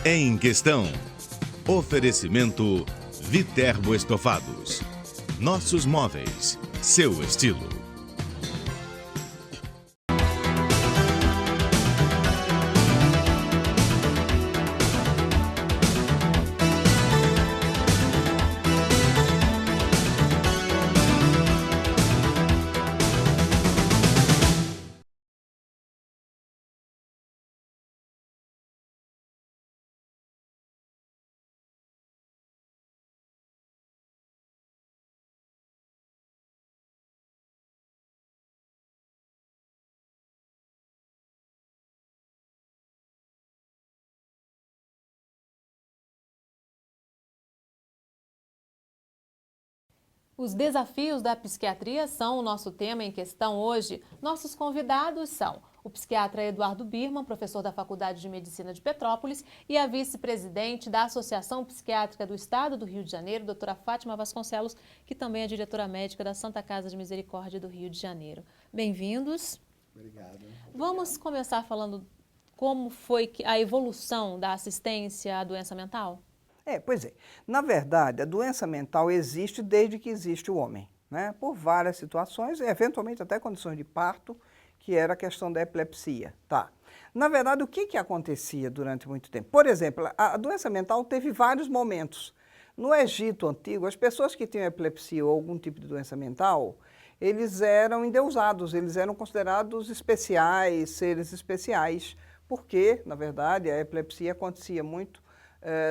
Em Questão. Oferecimento Viterbo Estofados. Nossos móveis, seu estilo. Os desafios da psiquiatria são o nosso tema em questão hoje. Nossos convidados são o psiquiatra Eduardo Birman, professor da Faculdade de Medicina de Petrópolis, e a vice-presidente da Associação Psiquiátrica do Estado do Rio de Janeiro, doutora Fátima Vasconcelos, que também é diretora médica da Santa Casa de Misericórdia do Rio de Janeiro. Bem-vindos. Obrigado. Vamos começar falando como foi a evolução da assistência à doença mental? Pois é. Na verdade, a doença mental existe desde que existe o homem, né? Por várias situações, eventualmente até condições de parto, que era a questão da epilepsia. Tá. Na verdade, o que acontecia durante muito tempo? Por exemplo, a doença mental teve vários momentos. No Egito Antigo, as pessoas que tinham epilepsia ou algum tipo de doença mental, eles eram endeusados, eles eram considerados especiais, seres especiais, porque, na verdade, a epilepsia acontecia muito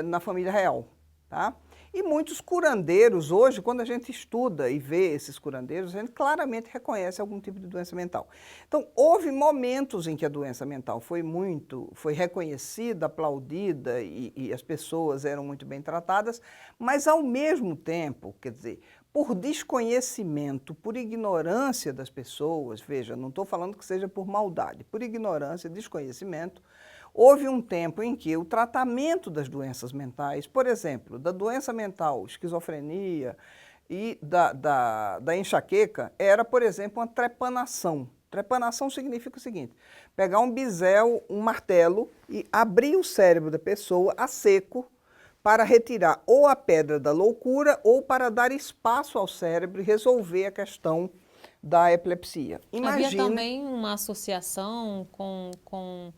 na família real, tá? E muitos curandeiros, hoje, quando a gente estuda e vê esses curandeiros, a gente claramente reconhece algum tipo de doença mental. Então, houve momentos em que a doença mental foi reconhecida, aplaudida e as pessoas eram muito bem tratadas, mas ao mesmo tempo, quer dizer, por desconhecimento, por ignorância das pessoas, veja, não estou falando que seja por maldade, por ignorância, desconhecimento, houve um tempo em que o tratamento das doenças mentais, por exemplo, da doença mental, esquizofrenia e da enxaqueca, era, por exemplo, uma trepanação. Trepanação significa o seguinte: pegar um bisel, um martelo e abrir o cérebro da pessoa a seco para retirar ou a pedra da loucura ou para dar espaço ao cérebro e resolver a questão da epilepsia. Havia também uma associação com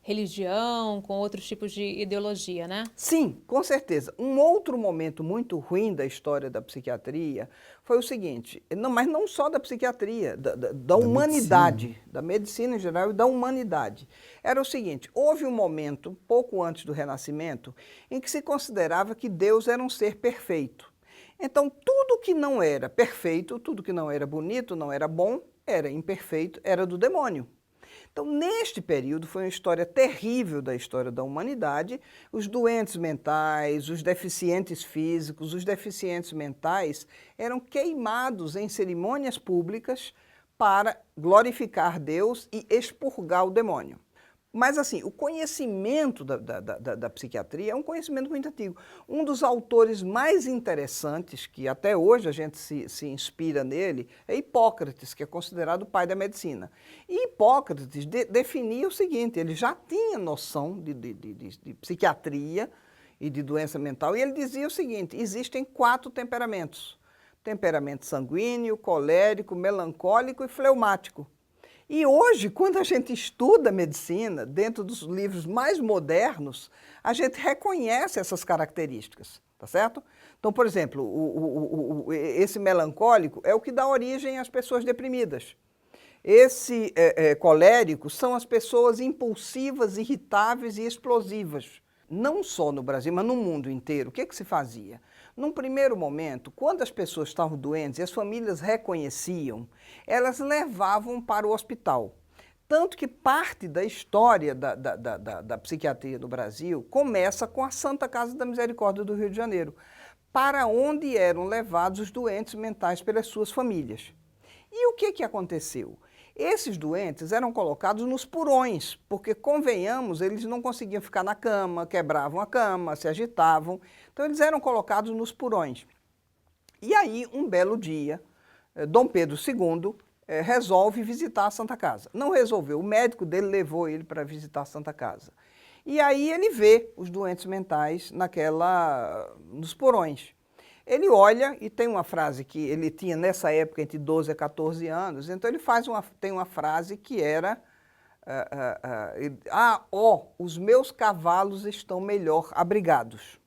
religião, com outros tipos de ideologia, né? Sim, com certeza. Um outro momento muito ruim da história da psiquiatria foi o seguinte, mas não só da psiquiatria, da humanidade, medicina. Da medicina em geral e da humanidade. Era o seguinte, houve um momento, pouco antes do Renascimento, em que se considerava que Deus era um ser perfeito. Então, tudo que não era perfeito, tudo que não era bonito, não era bom, era imperfeito, era do demônio. Então, neste período, foi uma história terrível da história da humanidade. Os doentes mentais, os deficientes físicos, os deficientes mentais eram queimados em cerimônias públicas para glorificar Deus e expurgar o demônio. Mas, assim, o conhecimento da psiquiatria é um conhecimento muito antigo. Um dos autores mais interessantes, que até hoje a gente se inspira nele, é Hipócrates, que é considerado o pai da medicina. E Hipócrates definia o seguinte, ele já tinha noção de psiquiatria e de doença mental, e ele dizia o seguinte, existem 4 temperamentos: temperamento sanguíneo, colérico, melancólico e fleumático. E hoje, quando a gente estuda medicina, dentro dos livros mais modernos, a gente reconhece essas características, tá certo? Então, por exemplo, esse melancólico é o que dá origem às pessoas deprimidas. Esse colérico são as pessoas impulsivas, irritáveis e explosivas. Não só no Brasil, mas no mundo inteiro. O que se fazia? Num primeiro momento, quando as pessoas estavam doentes e as famílias reconheciam, elas levavam para o hospital. Tanto que parte da história da psiquiatria no Brasil começa com a Santa Casa da Misericórdia do Rio de Janeiro, para onde eram levados os doentes mentais pelas suas famílias. E o que aconteceu? Esses doentes eram colocados nos porões, porque, convenhamos, eles não conseguiam ficar na cama, quebravam a cama, se agitavam. Então, eles eram colocados nos porões. E aí, um belo dia, Dom Pedro II resolve visitar a Santa Casa. Não resolveu, o médico dele levou ele para visitar a Santa Casa. E aí ele vê os doentes mentais nos porões. Ele olha e tem uma frase que ele tinha nessa época entre 12 a 14 anos, então ele tem uma frase que era os meus cavalos estão melhor abrigados.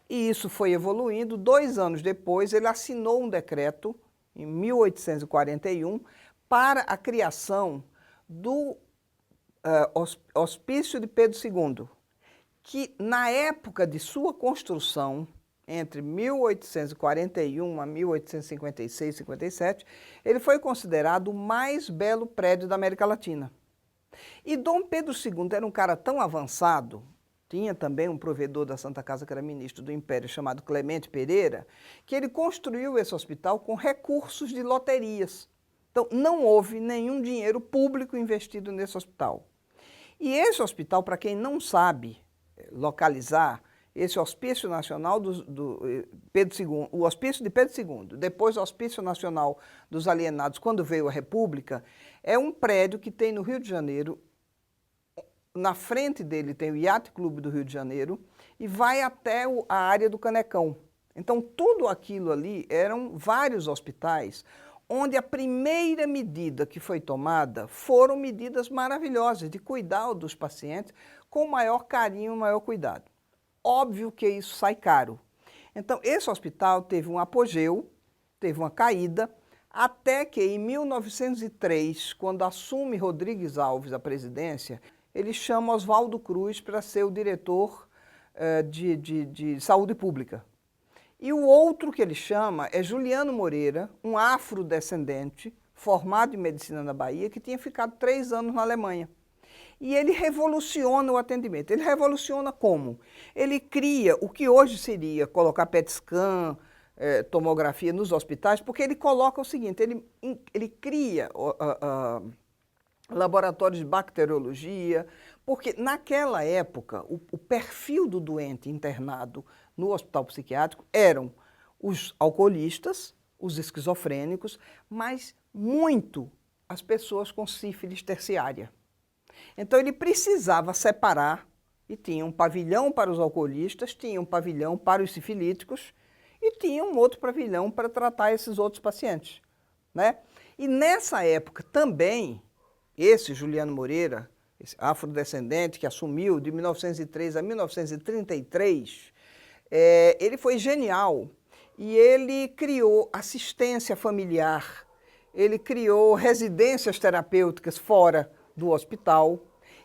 E isso foi evoluindo. 2 anos depois, ele assinou um decreto, em 1841, para a criação do Hospício de Pedro II, que na época de sua construção, entre 1841 a 1856, 57, ele foi considerado o mais belo prédio da América Latina. E Dom Pedro II era um cara tão avançado, tinha também um provedor da Santa Casa que era ministro do Império, chamado Clemente Pereira, que ele construiu esse hospital com recursos de loterias. Então, não houve nenhum dinheiro público investido nesse hospital. E esse hospital, para quem não sabe localizar, esse Hospício Nacional do Pedro II, o Hospício de Pedro II, depois o Hospício Nacional dos Alienados, quando veio a República, é um prédio que tem no Rio de Janeiro. Na frente dele tem o Yacht Clube do Rio de Janeiro e vai até a área do Canecão. Então, tudo aquilo ali eram vários hospitais, onde a primeira medida que foi tomada foram medidas maravilhosas de cuidar dos pacientes com o maior carinho, o maior cuidado. Óbvio que isso sai caro. Então, esse hospital teve um apogeu, teve uma caída, até que em 1903, quando assume Rodrigues Alves a presidência, ele chama Oswaldo Cruz para ser o diretor de saúde pública. E o outro que ele chama é Juliano Moreira, um afrodescendente, formado em medicina na Bahia, que tinha ficado 3 anos na Alemanha. E ele revoluciona o atendimento. Ele revoluciona como? Ele cria o que hoje seria colocar PET scan, tomografia nos hospitais, porque ele coloca o seguinte, ele cria laboratórios de bacteriologia, porque naquela época o perfil do doente internado no hospital psiquiátrico eram os alcoolistas, os esquizofrênicos, mas muito as pessoas com sífilis terciária. Então ele precisava separar, e tinha um pavilhão para os alcoolistas, tinha um pavilhão para os sifilíticos e tinha um outro pavilhão para tratar esses outros pacientes, né? E nessa época também, esse Juliano Moreira, esse afrodescendente que assumiu de 1903 a 1933, ele foi genial e ele criou assistência familiar, ele criou residências terapêuticas fora do hospital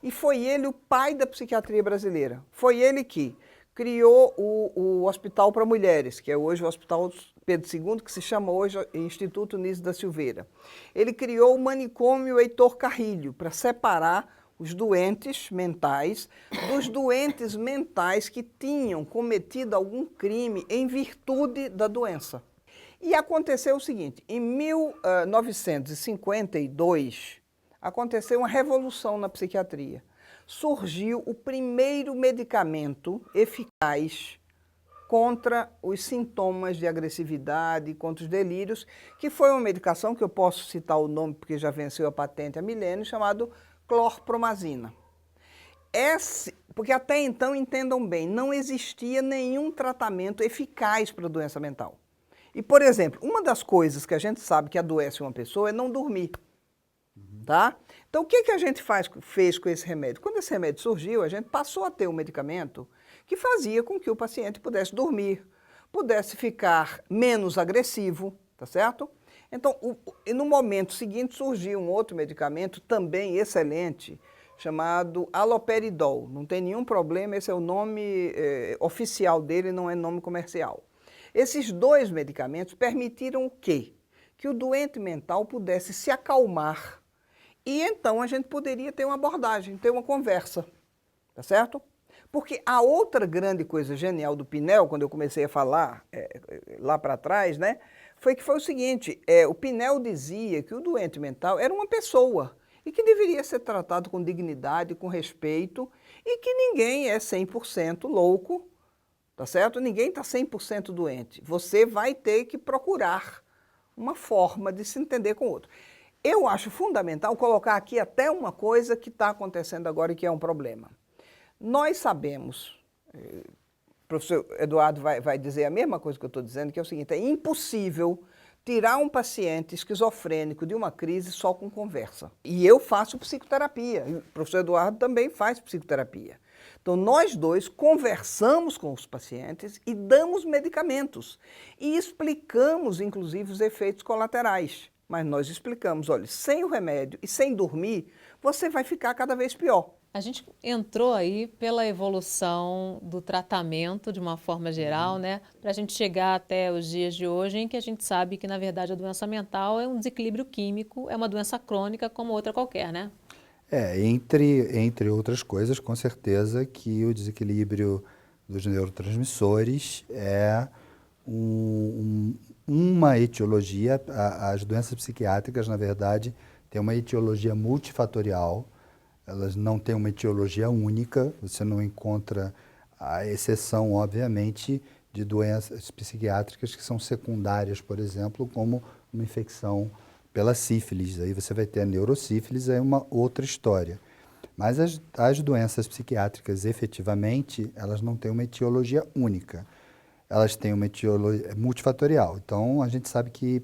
e foi ele o pai da psiquiatria brasileira. Foi ele que criou o Hospital para Mulheres, que é hoje o Hospital Pedro II, que se chama hoje Instituto Niso da Silveira. Ele criou o manicômio Heitor Carrilho para separar os doentes mentais dos doentes mentais que tinham cometido algum crime em virtude da doença. E aconteceu o seguinte, em 1952, aconteceu uma revolução na psiquiatria. Surgiu o primeiro medicamento eficaz contra os sintomas de agressividade, contra os delírios, que foi uma medicação que eu posso citar o nome porque já venceu a patente há milênios, chamado clorpromazina. Porque até então, entendam bem, não existia nenhum tratamento eficaz para a doença mental. E, por exemplo, uma das coisas que a gente sabe que adoece uma pessoa é não dormir. Tá? Então, o que a gente fez com esse remédio? Quando esse remédio surgiu, a gente passou a ter um medicamento que fazia com que o paciente pudesse dormir, pudesse ficar menos agressivo, tá certo? Então, no momento seguinte, surgiu um outro medicamento também excelente, chamado haloperidol. Não tem nenhum problema, esse é o nome oficial dele, não é nome comercial. Esses 2 medicamentos permitiram o quê? Que o doente mental pudesse se acalmar e então a gente poderia ter uma abordagem, ter uma conversa, tá certo? Porque a outra grande coisa genial do Pinel, quando eu comecei a falar lá para trás, né, foi o seguinte, o Pinel dizia que o doente mental era uma pessoa e que deveria ser tratado com dignidade, com respeito e que ninguém é 100% louco, tá certo? Ninguém está 100% doente. Você vai ter que procurar uma forma de se entender com o outro. Eu acho fundamental colocar aqui até uma coisa que está acontecendo agora e que é um problema. Nós sabemos, o professor Eduardo vai dizer a mesma coisa que eu estou dizendo, que é o seguinte, é impossível tirar um paciente esquizofrênico de uma crise só com conversa. E eu faço psicoterapia, e o professor Eduardo também faz psicoterapia. Então, nós dois conversamos com os pacientes e damos medicamentos. E explicamos, inclusive, os efeitos colaterais. Mas nós explicamos, olha, sem o remédio e sem dormir, você vai ficar cada vez pior. A gente entrou aí pela evolução do tratamento de uma forma geral, né? Para a gente chegar até os dias de hoje em que a gente sabe que, na verdade, a doença mental é um desequilíbrio químico, é uma doença crônica como outra qualquer, né? Entre outras coisas, com certeza que o desequilíbrio dos neurotransmissores é uma etiologia. As doenças psiquiátricas, na verdade, têm uma etiologia multifatorial. Elas não têm uma etiologia única, você não encontra, a exceção, obviamente, de doenças psiquiátricas que são secundárias, por exemplo, como uma infecção pela sífilis. Aí você vai ter a neurosífilis, é uma outra história. Mas as doenças psiquiátricas, efetivamente, elas não têm uma etiologia única. Elas têm uma etiologia multifatorial. Então, a gente sabe que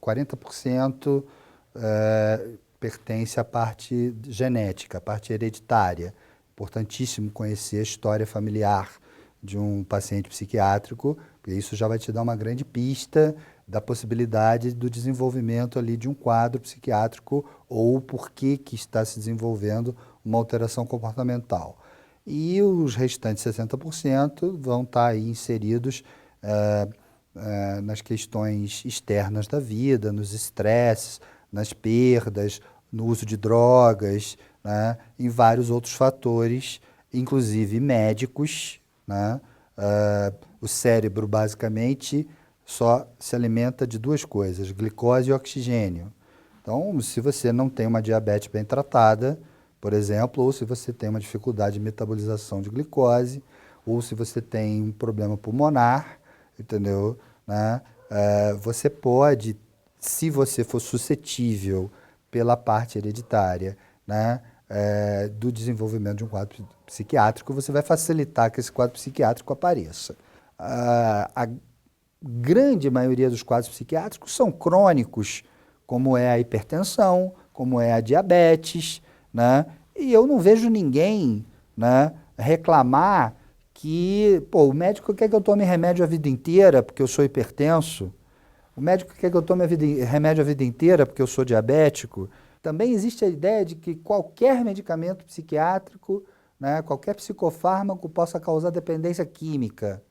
40% pertence à parte genética, à parte hereditária. Importantíssimo conhecer a história familiar de um paciente psiquiátrico, porque isso já vai te dar uma grande pista da possibilidade do desenvolvimento ali de um quadro psiquiátrico ou por que está se desenvolvendo uma alteração comportamental. E os restantes 60% vão estar aí inseridos nas questões externas da vida, nos estresses, nas perdas, no uso de drogas, né, em vários outros fatores, inclusive médicos, né? O cérebro, basicamente, só se alimenta de duas coisas, glicose e oxigênio. Então, se você não tem uma diabetes bem tratada, por exemplo, ou se você tem uma dificuldade de metabolização de glicose, ou se você tem um problema pulmonar, entendeu? Né? Você pode, se você for suscetível pela parte hereditária, né, do desenvolvimento de um quadro psiquiátrico, você vai facilitar que esse quadro psiquiátrico apareça. A grande maioria dos quadros psiquiátricos são crônicos, como é a hipertensão, como é a diabetes, né? E eu não vejo ninguém, né, reclamar que, o médico quer que eu tome remédio a vida inteira porque eu sou hipertenso, o médico quer que eu tome remédio a vida inteira porque eu sou diabético. Também existe a ideia de que qualquer medicamento psiquiátrico, né, qualquer psicofármaco possa causar dependência química.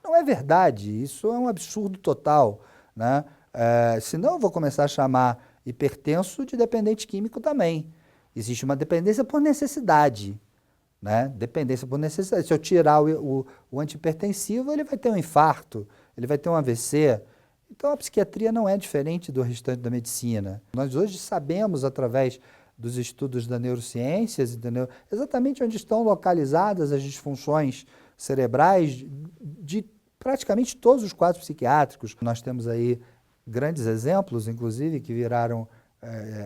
Não é verdade, isso é um absurdo total, né? Senão eu vou começar a chamar hipertenso de dependente químico também. Existe uma dependência por necessidade, né? Dependência por necessidade. Se eu tirar o antihipertensivo, ele vai ter um infarto, ele vai ter um AVC. Então a psiquiatria não é diferente do restante da medicina. Nós hoje sabemos, através dos estudos da neurociências, entendeu, exatamente onde estão localizadas as disfunções cerebrais de praticamente todos os quadros psiquiátricos. Nós temos aí grandes exemplos, inclusive, que viraram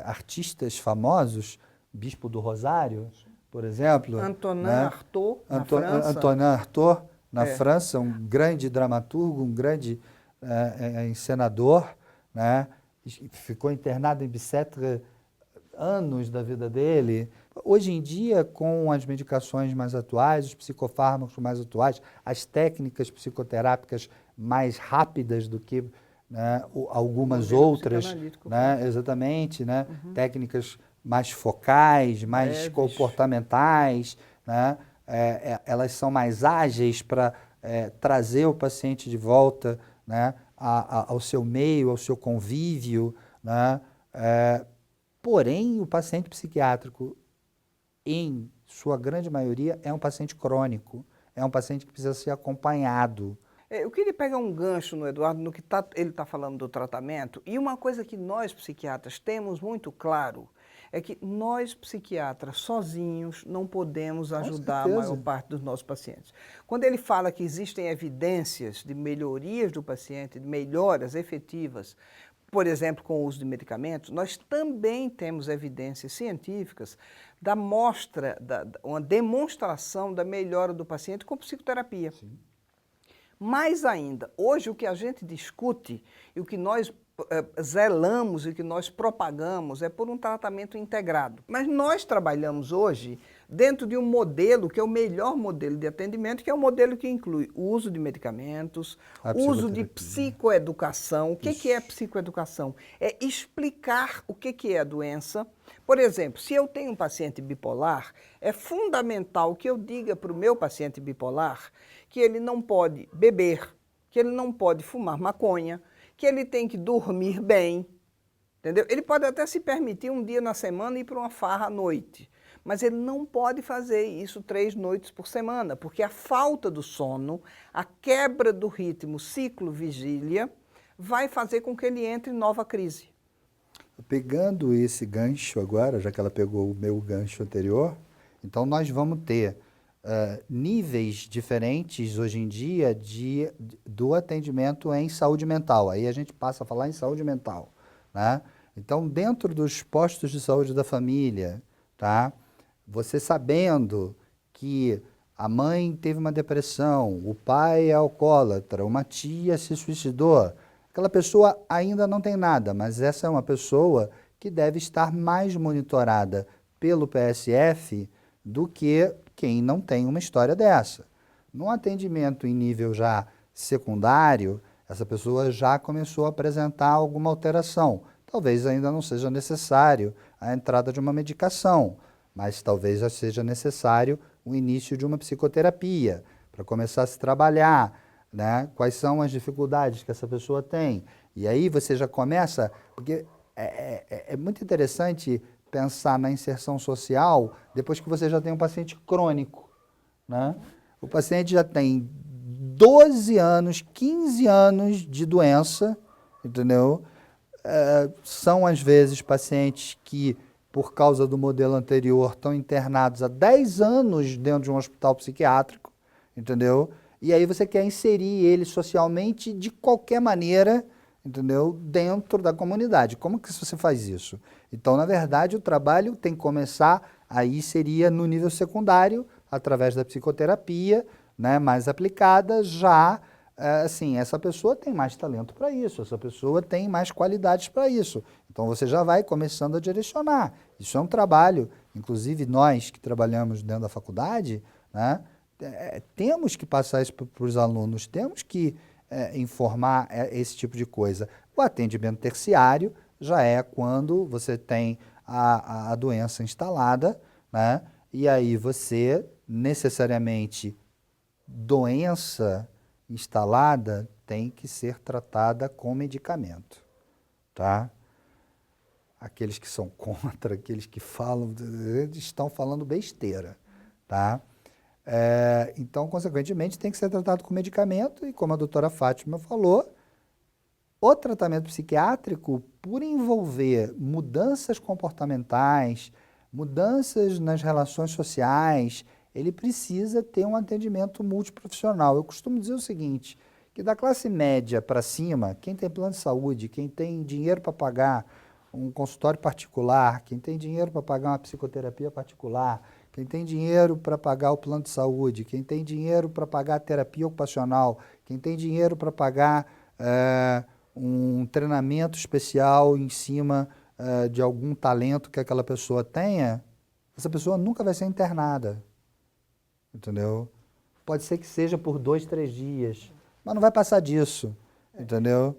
artistas famosos, Bispo do Rosário, por exemplo. Antonin né? Artaud, na França. Antonin Artaud, na França, um grande dramaturgo, um grande encenador, né? Ficou internado em Bicêtre anos da vida dele. Hoje em dia, com as medicações mais atuais, os psicofármacos mais atuais, as técnicas psicoterápicas mais rápidas do que, né, algumas outras, né, exatamente, né, técnicas mais focais, mais comportamentais, né, elas são mais ágeis para trazer o paciente de volta, né, ao seu meio, ao seu convívio, né, porém, o paciente psiquiátrico, em sua grande maioria, é um paciente crônico, é um paciente que precisa ser acompanhado. Eu queria pegar um gancho no Eduardo, no que ele está falando do tratamento, e uma coisa que nós psiquiatras temos muito claro, é que nós psiquiatras sozinhos não podemos ajudar a maior parte dos nossos pacientes. Quando ele fala que existem evidências de melhorias do paciente, de melhoras efetivas, por exemplo, com o uso de medicamentos, nós também temos evidências científicas da mostra, uma demonstração da melhora do paciente com psicoterapia. Sim. Mais ainda, hoje o que a gente discute e o que nós zelamos e o que nós propagamos é por um tratamento integrado. Mas nós trabalhamos hoje dentro de um modelo que é o melhor modelo de atendimento, que é um modelo que inclui o uso de medicamentos, o uso de psicoeducação. O que é psicoeducação? É explicar o que é a doença. Por exemplo, se eu tenho um paciente bipolar, é fundamental que eu diga para o meu paciente bipolar que ele não pode beber, que ele não pode fumar maconha, que ele tem que dormir bem, entendeu? Ele pode até se permitir um dia na semana ir para uma farra à noite, mas ele não pode fazer isso 3 noites por semana, porque a falta do sono, a quebra do ritmo ciclo-vigília, vai fazer com que ele entre em nova crise. Pegando esse gancho agora, já que ela pegou o meu gancho anterior, então nós vamos ter níveis diferentes hoje em dia do atendimento em saúde mental. Aí a gente passa a falar em saúde mental, né? Então, dentro dos postos de saúde da família, tá? Você sabendo que a mãe teve uma depressão, o pai é alcoólatra, uma tia se suicidou, aquela pessoa ainda não tem nada, mas essa é uma pessoa que deve estar mais monitorada pelo PSF do que quem não tem uma história dessa. No atendimento em nível já secundário, essa pessoa já começou a apresentar alguma alteração. Talvez ainda não seja necessário a entrada de uma medicação, mas talvez já seja necessário o início de uma psicoterapia, para começar a se trabalhar, né? Quais são as dificuldades que essa pessoa tem. E aí você já começa, porque é muito interessante pensar na inserção social depois que você já tem um paciente crônico, né? O paciente já tem 12 anos, 15 anos de doença, entendeu? São, às vezes, pacientes que, por causa do modelo anterior, estão internados há 10 anos dentro de um hospital psiquiátrico, entendeu? E aí você quer inserir ele socialmente de qualquer maneira, entendeu? Dentro da comunidade. Como que você faz isso? Então, na verdade, o trabalho tem que começar, aí seria no nível secundário, através da psicoterapia, né, mais aplicada, já, assim, essa pessoa tem mais talento para isso, essa pessoa tem mais qualidades para isso. Então, você já vai começando a direcionar. Isso é um trabalho, inclusive nós que trabalhamos dentro da faculdade, né, temos que passar isso para os alunos, temos que informar esse tipo de coisa. O atendimento terciário já é quando você tem a doença instalada, né? E aí você, necessariamente, doença instalada tem que ser tratada com medicamento, tá? Aqueles que são contra, aqueles que falam, estão falando besteira, tá? Então, consequentemente, tem que ser tratado com medicamento e, como a doutora Fátima falou, o tratamento psiquiátrico, por envolver mudanças comportamentais, mudanças nas relações sociais, ele precisa ter um atendimento multiprofissional. Eu costumo dizer o seguinte, que da classe média para cima, quem tem plano de saúde, quem tem dinheiro para pagar um consultório particular, quem tem dinheiro para pagar uma psicoterapia particular, quem tem dinheiro para pagar o plano de saúde, quem tem dinheiro para pagar a terapia ocupacional, quem tem dinheiro para pagar um treinamento especial em cima de algum talento que aquela pessoa tenha, essa pessoa nunca vai ser internada, entendeu? Pode ser que seja por 2, 3 dias, mas não vai passar disso, entendeu?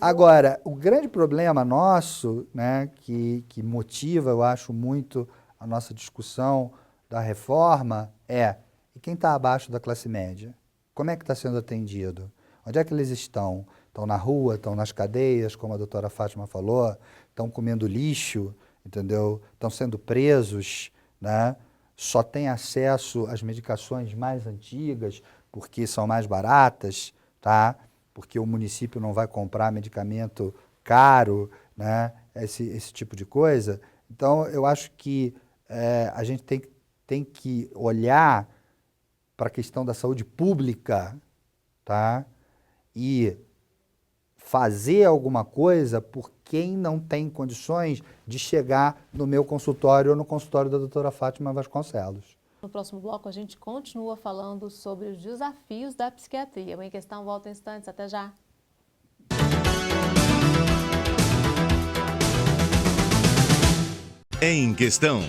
Agora, o grande problema nosso, né, que motiva, eu acho, muito a nossa discussão da reforma e quem está abaixo da classe média? Como é que está sendo atendido? Onde é que eles estão? Estão na rua, estão nas cadeias, como a doutora Fátima falou, estão comendo lixo, entendeu? Estão sendo presos, né? Só têm acesso às medicações mais antigas, porque são mais baratas, tá? Porque o município não vai comprar medicamento caro, né? Esse tipo de coisa. Então, eu acho que a gente tem que olhar para a questão da saúde pública, tá? E fazer alguma coisa, porque quem não tem condições de chegar no meu consultório ou no consultório da doutora Fátima Vasconcelos. No próximo bloco, a gente continua falando sobre os desafios da psiquiatria. O Em Questão volta em instantes. Até já. Em Questão.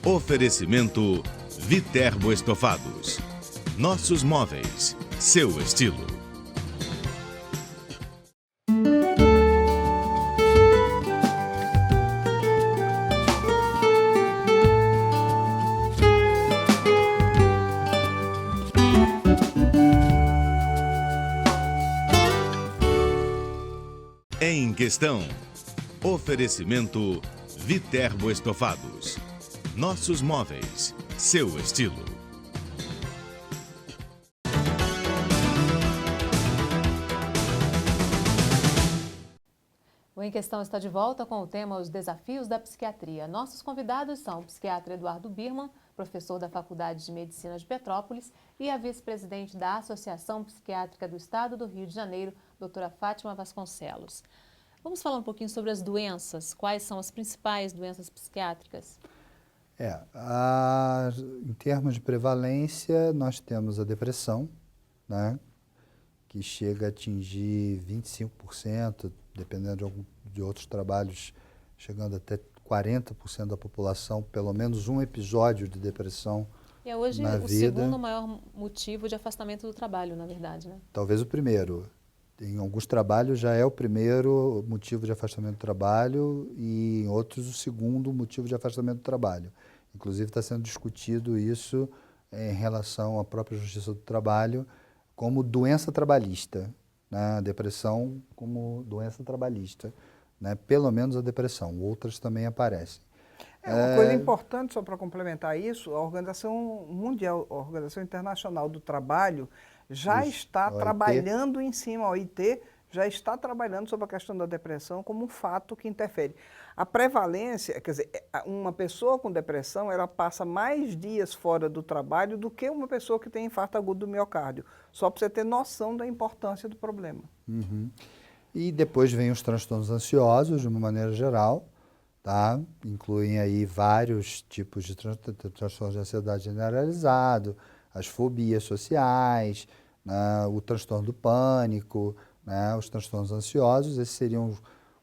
Oferecimento Viterbo Estofados. Nossos móveis, seu estilo. Em Questão. Oferecimento Viterbo Estofados. Nossos móveis, seu estilo. O Em Questão está de volta com o tema Os Desafios da Psiquiatria. Nossos convidados são o psiquiatra Eduardo Birman, professor da Faculdade de Medicina de Petrópolis, e a vice-presidente da Associação Psiquiátrica do Estado do Rio de Janeiro, doutora Fátima Vasconcelos. Vamos falar um pouquinho sobre as doenças. Quais são as principais doenças psiquiátricas? Em termos de prevalência, nós temos a depressão, né, que chega a atingir 25%, dependendo de outros trabalhos, chegando até 40% da população, pelo menos um episódio de depressão E é hoje na o vida. segundo maior motivo de afastamento do trabalho, na verdade, né? Talvez o primeiro. Em alguns trabalhos já é o primeiro motivo de afastamento do trabalho e em outros o segundo motivo de afastamento do trabalho. Inclusive está sendo discutido isso em relação à própria Justiça do Trabalho como doença trabalhista, né? A depressão como doença trabalhista, né? Pelo menos a depressão, outras também aparecem. Uma coisa importante, só para complementar isso, a Organização Mundial, a Organização Internacional do Trabalho, já está a OIT. trabalhando em cima, a OIT já está trabalhando sobre a questão da depressão como um fato que interfere. A prevalência, quer dizer, uma pessoa com depressão, ela passa mais dias fora do trabalho do que uma pessoa que tem infarto agudo do miocárdio, só para você ter noção da importância do problema. Uhum. E depois vem os transtornos ansiosos, de uma maneira geral, tá? Incluem aí vários tipos de transtornos de ansiedade generalizado, as fobias sociais, né? O transtorno do pânico, né? Os transtornos ansiosos. Esses seriam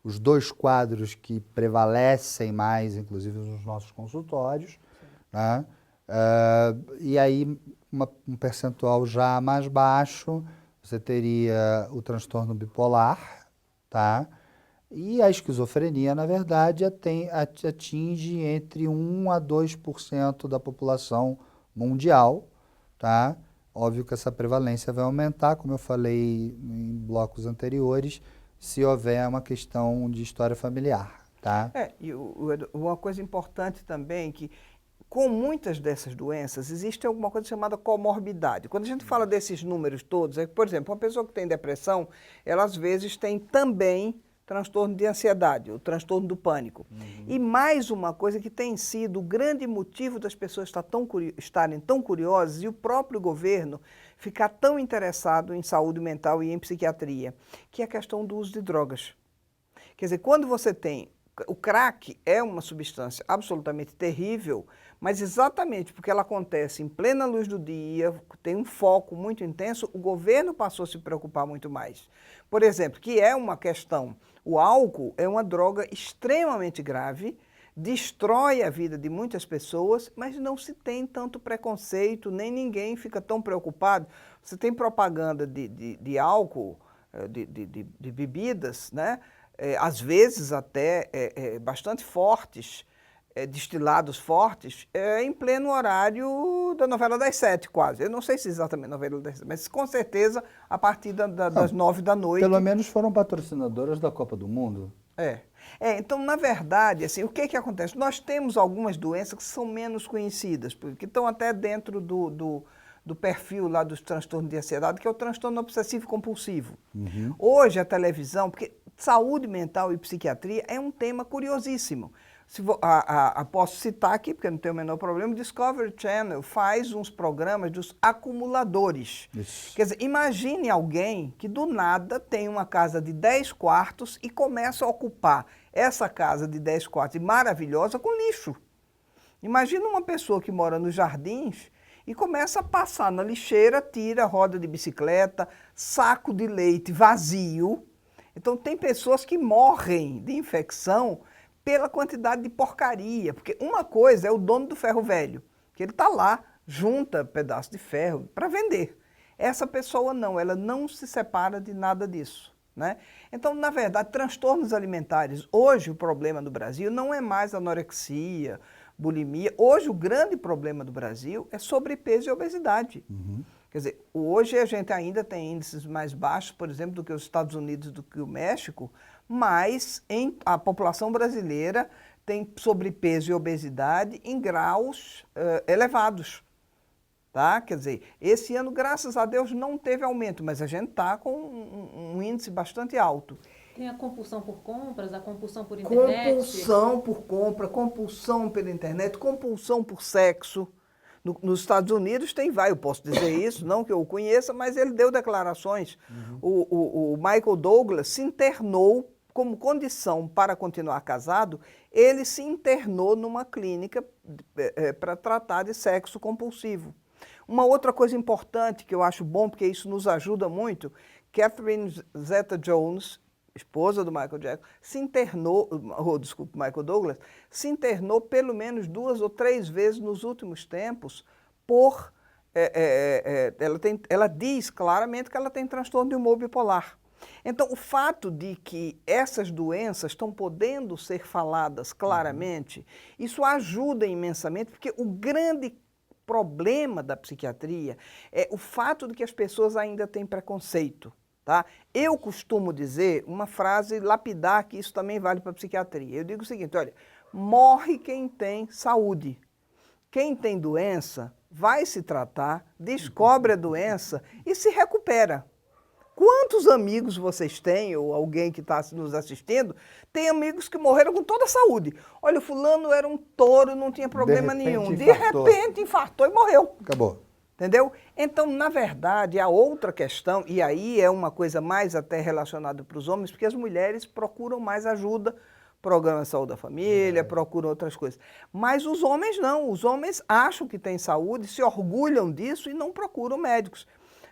os dois quadros que prevalecem mais, inclusive, nos nossos consultórios, né? E aí, um percentual já mais baixo, você teria o transtorno bipolar, tá? E a esquizofrenia, na verdade, atinge entre 1 a 2% da população mundial, tá? Óbvio que essa prevalência vai aumentar, como eu falei em blocos anteriores, se houver uma questão de história familiar, tá? E uma coisa importante também que com muitas dessas doenças, existe alguma coisa chamada comorbidade. Quando a gente fala desses números todos, por exemplo, uma pessoa que tem depressão, ela às vezes tem também transtorno de ansiedade, o transtorno do pânico. E mais uma coisa que tem sido o grande motivo das pessoas estarem tão curiosas e o próprio governo ficar tão interessado em saúde mental e em psiquiatria, que é a questão do uso de drogas. Quer dizer, quando você tem... O crack é uma substância absolutamente terrível, mas exatamente porque ela acontece em plena luz do dia, tem um foco muito intenso, o governo passou a se preocupar muito mais. Por exemplo, que é uma questão, o álcool é uma droga extremamente grave, destrói a vida de muitas pessoas, mas não se tem tanto preconceito, nem ninguém fica tão preocupado. Você tem propaganda de álcool, de bebidas, né? Às vezes até bastante fortes, destilados fortes, em pleno horário da novela das 7, quase. Eu não sei se exatamente novela das 7, mas com certeza a partir das 9 da noite. Pelo menos foram patrocinadoras da Copa do Mundo. Então, na verdade, assim, o que acontece? Nós temos algumas doenças que são menos conhecidas, que estão até dentro do perfil lá dos transtornos de ansiedade, que é o transtorno obsessivo-compulsivo. Hoje a televisão, porque saúde mental e psiquiatria é um tema curiosíssimo. Posso citar aqui, porque não tem o menor problema, o Discovery Channel faz uns programas dos acumuladores. Isso. Quer dizer, imagine alguém que do nada tem uma casa de 10 quartos e começa a ocupar essa casa de 10 quartos maravilhosa com lixo. Imagina uma pessoa que mora nos jardins e começa a passar na lixeira, tira roda de bicicleta, saco de leite vazio. Então tem pessoas que morrem de infecção pela quantidade de porcaria, porque uma coisa é o dono do ferro velho, que ele está lá, junta pedaço de ferro para vender. Essa pessoa não, ela não se separa de nada disso, né? Então, na verdade, transtornos alimentares, hoje o problema do Brasil não é mais anorexia, bulimia. Hoje o grande problema do Brasil é sobrepeso e obesidade. Quer dizer, hoje a gente ainda tem índices mais baixos, por exemplo, do que os Estados Unidos, do que o México, mas a população brasileira tem sobrepeso e obesidade em graus elevados. Tá? Quer dizer, esse ano, graças a Deus, não teve aumento, mas a gente está com um índice bastante alto. Tem a compulsão por compras, a compulsão por internet? Compulsão por compra, compulsão pela internet, compulsão por sexo. Nos Estados Unidos tem eu posso dizer isso, não que eu o conheça, mas ele deu declarações. O Michael Douglas se internou como condição para continuar casado, ele se internou numa clínica para tratar de sexo compulsivo. Uma outra coisa importante que eu acho bom, porque isso nos ajuda muito, Catherine Zeta-Jones, esposa do Michael Jackson, se internou, Michael Douglas, se internou pelo menos 2 ou 3 vezes nos últimos tempos por... ela diz claramente que ela tem transtorno de humor bipolar. Então, o fato de que essas doenças estão podendo ser faladas claramente, isso ajuda imensamente, porque o grande problema da psiquiatria é o fato de que as pessoas ainda têm preconceito. Tá? Eu costumo dizer uma frase lapidar, que isso também vale para a psiquiatria. Eu digo o seguinte, olha, morre quem tem saúde. Quem tem doença vai se tratar, descobre a doença e se recupera. Quantos amigos vocês têm, ou alguém que está nos assistindo, tem amigos que morreram com toda a saúde. Olha, o fulano era um touro, não tinha problema nenhum. De repente infartou e morreu. Acabou. Entendeu? Então, na verdade, a outra questão, e aí é uma coisa mais até relacionada para os homens, porque as mulheres procuram mais ajuda, programa de saúde da família, procuram outras coisas. Mas os homens não, os homens acham que têm saúde, se orgulham disso e não procuram médicos.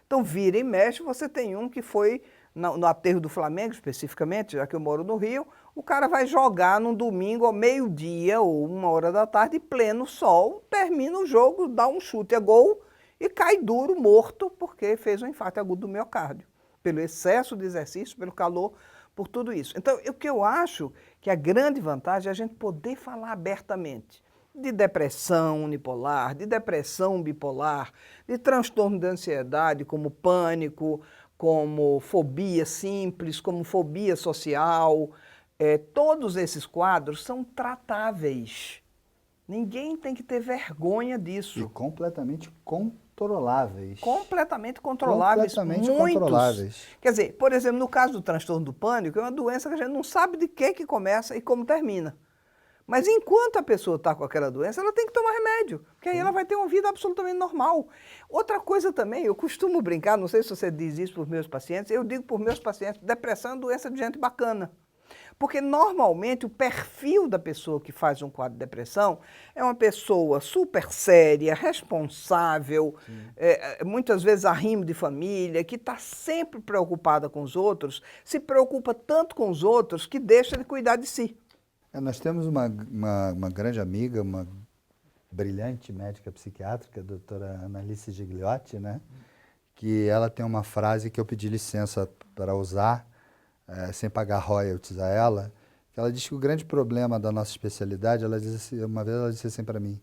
Então, vira e mexe, você tem um que foi no aterro do Flamengo, especificamente, já que eu moro no Rio, o cara vai jogar num domingo ao meio-dia ou 1h da tarde, pleno sol, termina o jogo, dá um chute a gol e cai duro, morto, porque fez um infarto agudo do miocárdio, pelo excesso de exercício, pelo calor, por tudo isso. Então, o que eu acho que a grande vantagem é a gente poder falar abertamente de depressão unipolar, de depressão bipolar, de transtorno de ansiedade, como pânico, como fobia simples, como fobia social. Todos esses quadros são tratáveis. Ninguém tem que ter vergonha disso. E completamente controláveis. Completamente controláveis. Completamente muitos. Controláveis. Quer dizer, por exemplo, no caso do transtorno do pânico, é uma doença que a gente não sabe de que começa e como termina. Mas enquanto a pessoa está com aquela doença, ela tem que tomar remédio, porque aí ela vai ter uma vida absolutamente normal. Outra coisa também, eu costumo brincar, não sei se você diz isso para os meus pacientes, eu digo para os meus pacientes, depressão é doença de gente bacana. Porque normalmente o perfil da pessoa que faz um quadro de depressão é uma pessoa super séria, responsável, muitas vezes arrimo de família, que está sempre preocupada com os outros, se preocupa tanto com os outros que deixa de cuidar de si. Nós temos uma grande amiga, uma brilhante médica psiquiátrica, a doutora Analice Gigliotti, né? Que ela tem uma frase que eu pedi licença para usar, sem pagar royalties a ela, que ela diz que o grande problema da nossa especialidade, uma vez ela disse assim para mim,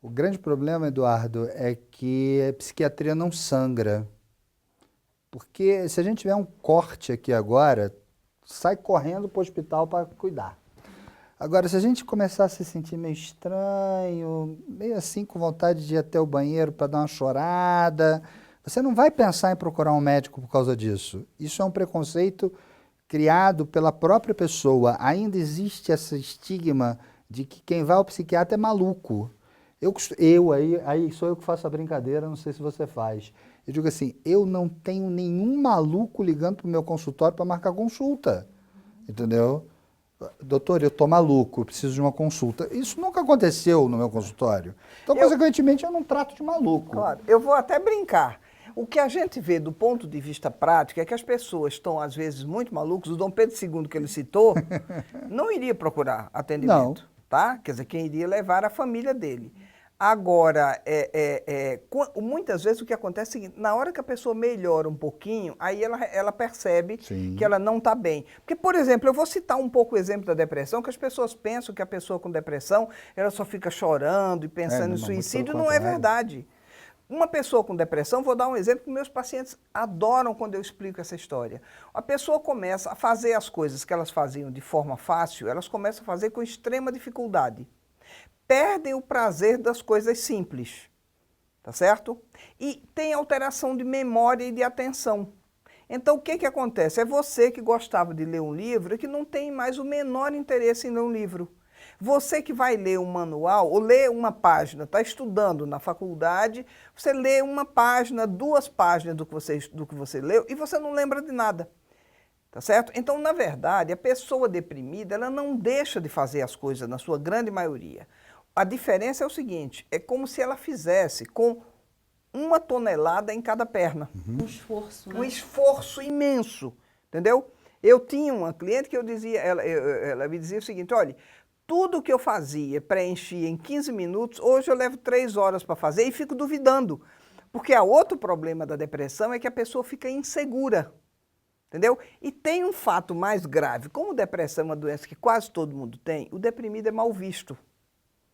o grande problema, Eduardo, é que a psiquiatria não sangra. Porque se a gente tiver um corte aqui agora, sai correndo para o hospital para cuidar. Agora, se a gente começar a se sentir meio estranho, meio assim com vontade de ir até o banheiro para dar uma chorada, você não vai pensar em procurar um médico por causa disso. Isso é um preconceito criado pela própria pessoa. Ainda existe esse estigma de que quem vai ao psiquiatra é maluco. Aí sou eu que faço a brincadeira, não sei se você faz. Eu digo assim, eu não tenho nenhum maluco ligando para o meu consultório para marcar consulta, entendeu? Doutor, eu estou maluco, eu preciso de uma consulta. Isso nunca aconteceu no meu consultório. Então, consequentemente, eu não trato de maluco. Claro, eu vou até brincar. O que a gente vê do ponto de vista prático é que as pessoas estão, às vezes, muito malucas. O Dom Pedro II, que ele citou, não iria procurar atendimento, Não. tá? Quer dizer, quem iria levar a família dele. Agora, muitas vezes o que acontece é o seguinte, na hora que a pessoa melhora um pouquinho, aí ela percebe Sim. que ela não está bem. Porque, por exemplo, eu vou citar um pouco o exemplo da depressão, que as pessoas pensam que a pessoa com depressão, ela só fica chorando e pensando em suicídio, não é verdade. Uma pessoa com depressão, vou dar um exemplo que meus pacientes adoram quando eu explico essa história. A pessoa começa a fazer as coisas que elas faziam de forma fácil, elas começam a fazer com extrema dificuldade. Perdem o prazer das coisas simples, tá certo? E tem alteração de memória e de atenção. Então, o que acontece? É você que gostava de ler um livro e que não tem mais o menor interesse em ler um livro. Você que vai ler um manual ou ler uma página, está estudando na faculdade, você lê uma página, 2 páginas do que você leu e você não lembra de nada. Tá certo? Então, na verdade, a pessoa deprimida, ela não deixa de fazer as coisas, na sua grande maioria. A diferença é o seguinte, é como se ela fizesse com 1 tonelada em cada perna. Um esforço, né? Um esforço imenso, entendeu? Eu tinha uma cliente que eu dizia, ela me dizia o seguinte, olha, tudo que eu fazia, preenchia em 15 minutos, hoje eu levo 3 horas para fazer e fico duvidando. Porque outro problema da depressão é que a pessoa fica insegura. Entendeu? E tem um fato mais grave, como depressão é uma doença que quase todo mundo tem, o deprimido é mal visto.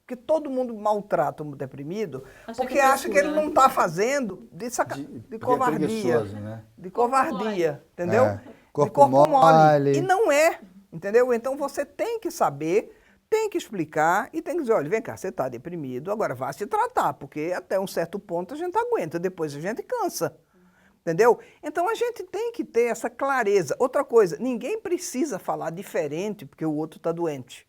Porque todo mundo maltrata o deprimido, porque acha que ele não está fazendo de covardia. Né? De covardia, entendeu? Corpo mole. E não é, entendeu? Então você tem que saber, tem que explicar e tem que dizer, olha, vem cá, você está deprimido, agora vá se tratar, porque até um certo ponto a gente aguenta, depois a gente cansa. Entendeu? Então a gente tem que ter essa clareza. Outra coisa, ninguém precisa falar diferente porque o outro está doente.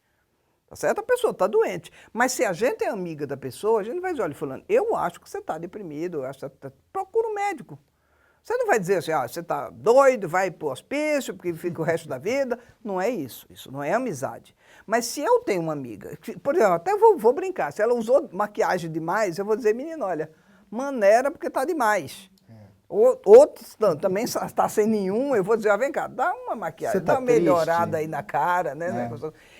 Tá certo? A pessoa está doente. Mas se a gente é amiga da pessoa, a gente vai dizer, olha, fulano, eu acho que você está deprimido, eu acho que você procura um médico. Você não vai dizer assim, você está doido, vai para o hospício, porque fica o resto da vida. Não é isso. Isso não é amizade. Mas se eu tenho uma amiga, por exemplo, até vou brincar, se ela usou maquiagem demais, eu vou dizer, menina, olha, maneira porque está demais. Outros também está sem nenhum, eu vou dizer, vem cá, dá uma maquiagem, dá uma melhorada aí na cara, né?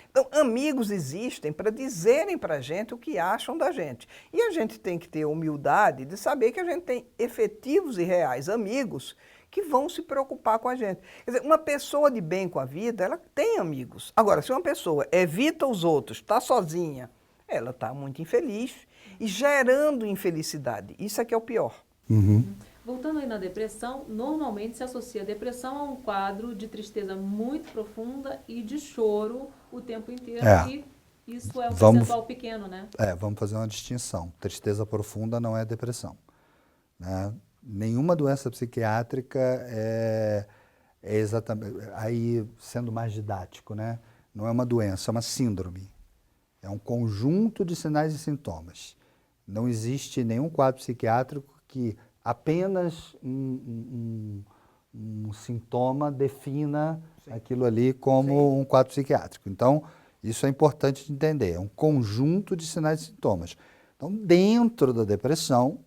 Então, amigos existem para dizerem para a gente o que acham da gente. E a gente tem que ter humildade de saber que a gente tem efetivos e reais amigos que vão se preocupar com a gente. Quer dizer, uma pessoa de bem com a vida, ela tem amigos. Agora, se uma pessoa evita os outros, está sozinha, ela está muito infeliz e gerando infelicidade. Isso é que é o pior. Voltando aí na depressão, normalmente se associa a depressão a um quadro de tristeza muito profunda e de choro o tempo inteiro. E isso é um percentual pequeno, né? Vamos fazer uma distinção. Tristeza profunda não é depressão. Né? Nenhuma doença psiquiátrica é exatamente... Aí, sendo mais didático, né? Não é uma doença, é uma síndrome. É um conjunto de sinais e sintomas. Não existe nenhum quadro psiquiátrico que apenas um sintoma defina aquilo ali como um quadro psiquiátrico. Então, isso é importante de entender. É um conjunto de sinais e sintomas. Então, dentro da depressão,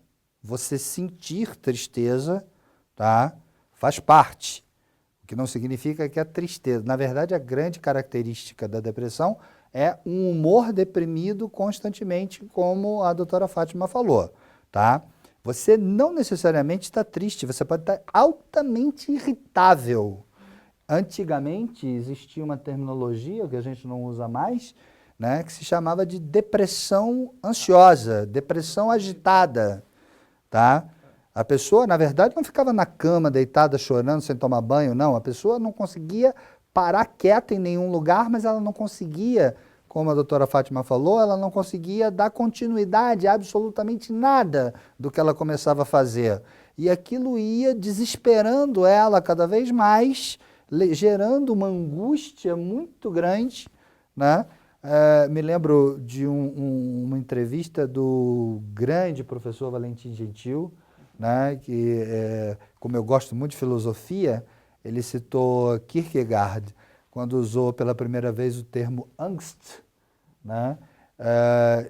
você sentir tristeza, tá, faz parte. O que não significa que a tristeza... Na verdade, a grande característica da depressão é um humor deprimido constantemente, como a doutora Fátima falou, tá? Você não necessariamente está triste, você pode estar altamente irritável. Antigamente existia uma terminologia que a gente não usa mais, né, que se chamava de depressão ansiosa, depressão agitada. Tá? A pessoa, na verdade, não ficava na cama deitada chorando sem tomar banho, não. A pessoa não conseguia parar quieta em nenhum lugar, mas ela não conseguia, como a doutora Fátima falou, ela não conseguia dar continuidade a absolutamente nada do que ela começava a fazer. E aquilo ia desesperando ela cada vez mais, gerando uma angústia muito grande, né? Me lembro de uma entrevista do grande professor Valentim Gentil, né, que, como eu gosto muito de filosofia, ele citou Kierkegaard, quando usou pela primeira vez o termo Angst, né,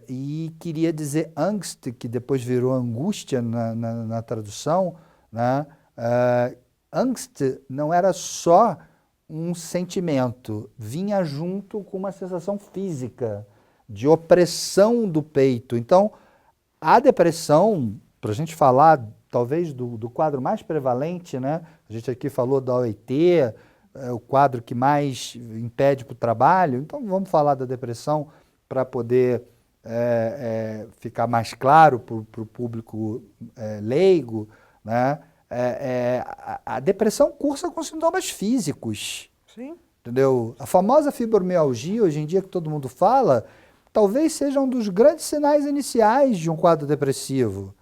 e queria dizer Angst, que depois virou angústia na tradução, né, Angst não era só um sentimento, vinha junto com uma sensação física de opressão do peito. Então, a depressão, para a gente falar talvez do quadro mais prevalente, né? A gente aqui falou da OIT, o quadro que mais impede para o trabalho, então vamos falar da depressão para poder ficar mais claro para o público leigo, né? A depressão cursa com sintomas físicos. Sim. Entendeu? A famosa fibromialgia, hoje em dia que todo mundo fala, talvez seja um dos grandes sinais iniciais de um quadro depressivo.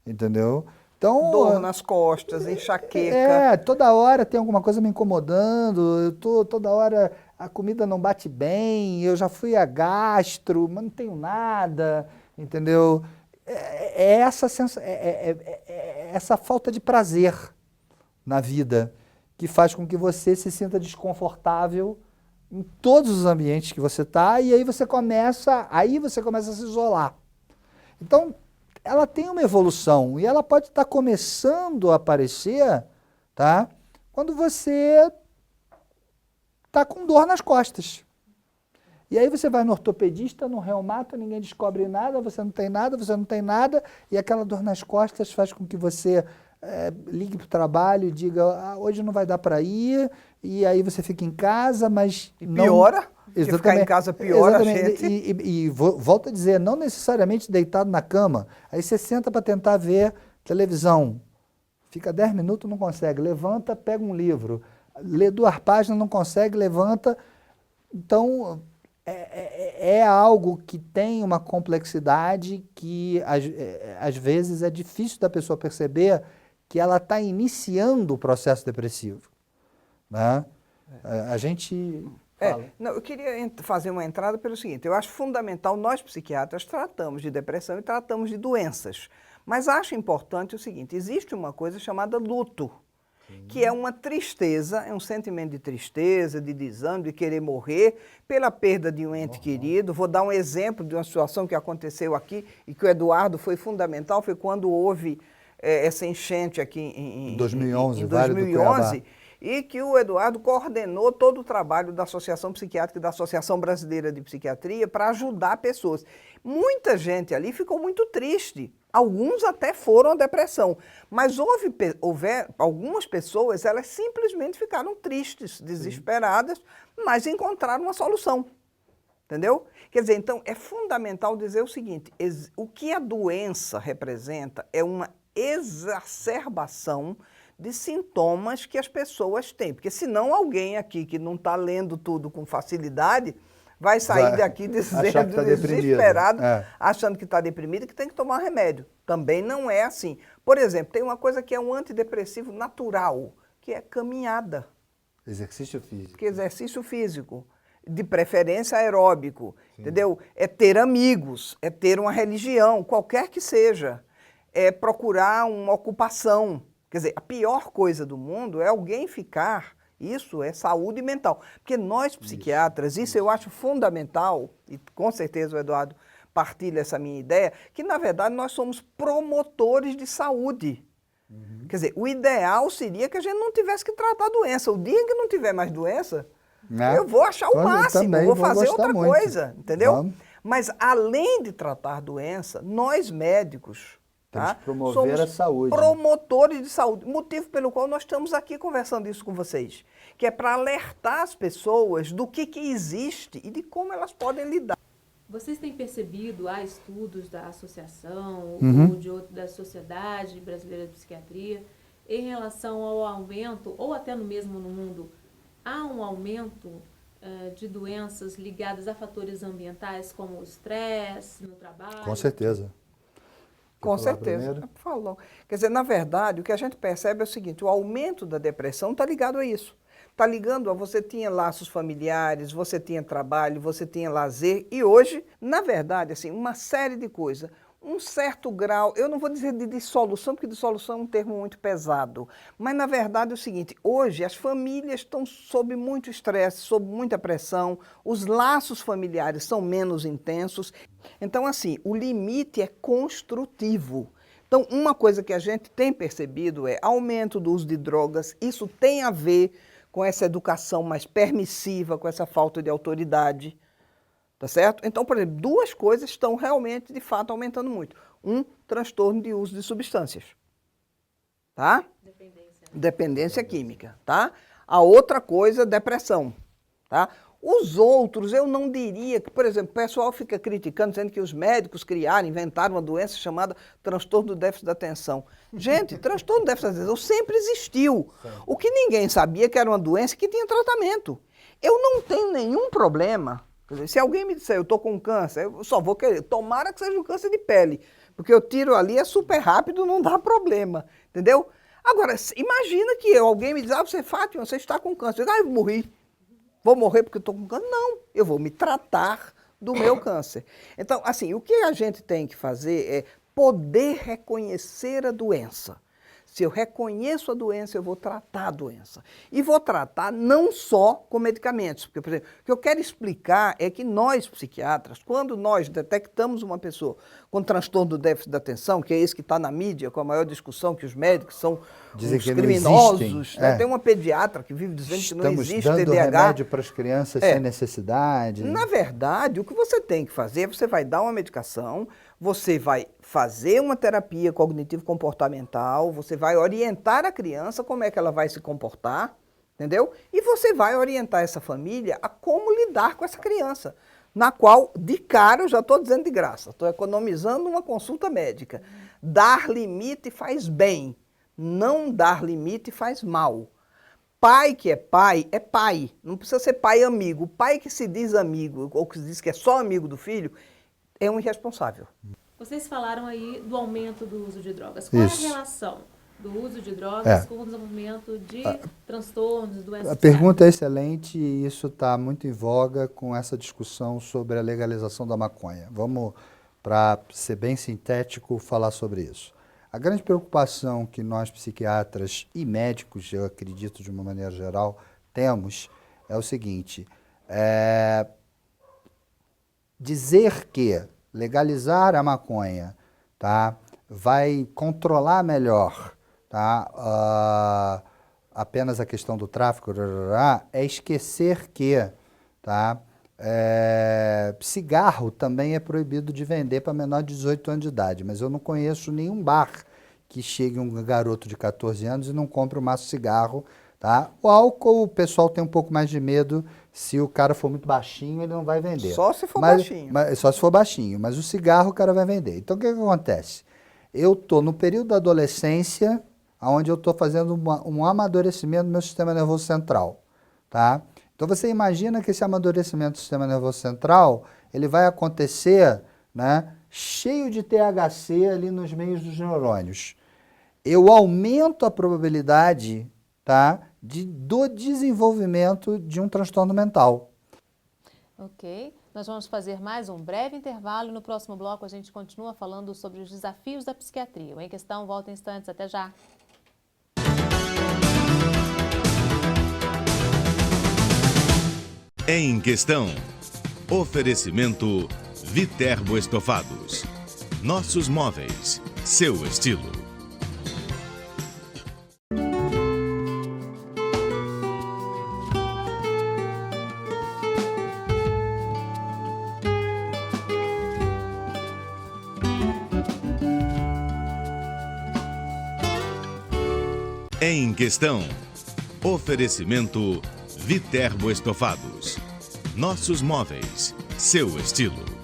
Entendeu? Então, dor nas costas, enxaqueca. Toda hora tem alguma coisa me incomodando, toda hora a comida não bate bem, eu já fui a gastro, mas não tenho nada, entendeu? Essa falta de prazer na vida que faz com que você se sinta desconfortável em todos os ambientes que você está, e aí você começa a se isolar. Então, ela tem uma evolução e ela pode estar começando a aparecer, tá? Quando você está com dor nas costas. E aí você vai no ortopedista, no reumato, ninguém descobre nada, você não tem nada, e aquela dor nas costas faz com que você ligue para o trabalho e diga, hoje não vai dar para ir, e aí você fica em casa, mas piora, porque ficar em casa piora a gente. E volto a dizer, não necessariamente deitado na cama, aí você senta para tentar ver televisão, fica 10 minutos, não consegue, levanta, pega um livro, lê 2 páginas, não consegue, levanta. Então, é algo que tem uma complexidade que, às vezes, é difícil da pessoa perceber que ela está iniciando o processo depressivo. Né? A gente fala. Não, eu queria fazer uma entrada pelo seguinte, eu acho fundamental, nós psiquiatras tratamos de depressão e tratamos de doenças, mas acho importante o seguinte, existe uma coisa chamada luto, que é uma tristeza, é um sentimento de tristeza, de desânimo, de querer morrer, pela perda de um ente querido. Vou dar um exemplo de uma situação que aconteceu aqui e que o Eduardo foi fundamental, foi quando houve essa enchente aqui em 2011, em 2011, e que o Eduardo coordenou todo o trabalho da Associação Psiquiátrica e da Associação Brasileira de Psiquiatria para ajudar pessoas. Muita gente ali ficou muito triste, alguns até foram à depressão, mas houve algumas pessoas, elas simplesmente ficaram tristes, desesperadas, mas encontraram uma solução, entendeu? Quer dizer, então é fundamental dizer o seguinte, o que a doença representa é uma exacerbação de sintomas que as pessoas têm, porque senão alguém aqui que não está lendo tudo com facilidade vai sair daqui dizendo, tá desesperado, achando que está deprimido e que tem que tomar remédio. Também não é assim. Por exemplo, tem uma coisa que é um antidepressivo natural, que é caminhada. Exercício físico. Que exercício físico, de preferência aeróbico, entendeu? É ter amigos, é ter uma religião, qualquer que seja. É procurar uma ocupação. Quer dizer, a pior coisa do mundo é alguém ficar, isso é saúde mental. Porque nós psiquiatras, isso eu acho fundamental, e com certeza o Eduardo partilha essa minha ideia, que na verdade nós somos promotores de saúde. Quer dizer, o ideal seria que a gente não tivesse que tratar a doença. O dia que não tiver mais doença, eu vou achar o máximo, vou fazer outra coisa, entendeu? Vamos. Mas além de tratar a doença, nós médicos, temos que promover a saúde. Promotores de saúde, motivo pelo qual nós estamos aqui conversando isso com vocês, que é para alertar as pessoas do que existe e de como elas podem lidar. Vocês têm percebido, há estudos da associação ou da Sociedade Brasileira de Psiquiatria em relação ao aumento, ou até mesmo no mundo, há um aumento de doenças ligadas a fatores ambientais como o estresse no trabalho? Com certeza. Com certeza. Falou. Quer dizer, na verdade, o que a gente percebe é o seguinte, o aumento da depressão está ligado a isso. Está ligando a você tinha laços familiares, você tinha trabalho, você tinha lazer e hoje, na verdade, assim, uma série de coisas. Um certo grau, eu não vou dizer de dissolução, porque dissolução é um termo muito pesado, mas na verdade é o seguinte, hoje as famílias estão sob muito estresse, sob muita pressão, os laços familiares são menos intensos, então assim, o limite é construtivo. Então uma coisa que a gente tem percebido é aumento do uso de drogas, isso tem a ver com essa educação mais permissiva, com essa falta de autoridade. Tá certo? Então, por exemplo, duas coisas estão realmente, de fato, aumentando muito. Um, transtorno de uso de substâncias. Tá? Dependência química. Tá? A outra coisa, depressão. Tá? Os outros, eu não diria que, por exemplo, o pessoal fica criticando, dizendo que os médicos criaram, inventaram uma doença chamada transtorno do déficit da atenção. Gente, transtorno do déficit da atenção sempre existiu. O que ninguém sabia que era uma doença que tinha tratamento. Eu não tenho nenhum problema. Quer dizer, se alguém me disser, eu estou com câncer, eu só vou querer, tomara que seja um câncer de pele, porque eu tiro ali, é super rápido, não dá problema, entendeu? Agora, imagina que alguém me diz, você, Fátima, você está com câncer. Eu digo, eu morri. Vou morrer porque eu estou com câncer? Não, eu vou me tratar do meu câncer. Então, assim, o que a gente tem que fazer é poder reconhecer a doença. Se eu reconheço a doença, eu vou tratar a doença. E vou tratar não só com medicamentos. Porque, por exemplo, o que eu quero explicar é que nós, psiquiatras, quando nós detectamos uma pessoa com transtorno do déficit da atenção, que é esse que está na mídia, com a maior discussão, que os médicos são os criminosos, né? Tem uma pediatra que vive dizendo que não existe TDAH. Estamos dando remédio para as crianças sem necessidade. Na verdade, o que você tem que fazer, você vai dar uma medicação, você vai fazer uma terapia cognitivo-comportamental, você vai orientar a criança como é que ela vai se comportar, entendeu? E você vai orientar essa família a como lidar com essa criança, na qual, de cara, eu já estou dizendo de graça, estou economizando uma consulta médica. Dar limite faz bem, não dar limite faz mal. Pai que é pai, não precisa ser pai amigo. O pai que se diz amigo, ou que se diz que é só amigo do filho, é um irresponsável. Vocês falaram aí do aumento do uso de drogas. Qual é a relação do uso de drogas com o desenvolvimento de transtornos, doenças? A pergunta é excelente e isso está muito em voga com essa discussão sobre a legalização da maconha. Vamos, para ser bem sintético, falar sobre isso. A grande preocupação que nós psiquiatras e médicos, eu acredito de uma maneira geral, temos é o seguinte, dizer que legalizar a maconha, tá, vai controlar melhor, tá, apenas a questão do tráfico, é esquecer que, tá, cigarro também é proibido de vender para menor de 18 anos de idade, mas eu não conheço nenhum bar que chegue um garoto de 14 anos e não compre um maço de cigarro. Tá? O álcool, o pessoal tem um pouco mais de medo, se o cara for muito baixinho, ele não vai vender. Só se for baixinho. Só se for baixinho, mas o cigarro o cara vai vender. Então o que acontece? Eu estou no período da adolescência, onde eu estou fazendo um amadurecimento do meu sistema nervoso central. Tá? Então você imagina que esse amadurecimento do sistema nervoso central, ele vai acontecer, né, cheio de THC ali nos meios dos neurônios. Eu aumento a probabilidade, tá, do desenvolvimento de um transtorno mental. Ok, nós vamos fazer mais um breve intervalo e no próximo bloco a gente continua falando sobre os desafios da psiquiatria. O Em Questão volta em instantes, até já. Em Questão. Oferecimento Viterbo Estofados. Nossos móveis, seu estilo. Em Questão. Oferecimento Viterbo Estofados. Nossos móveis, seu estilo.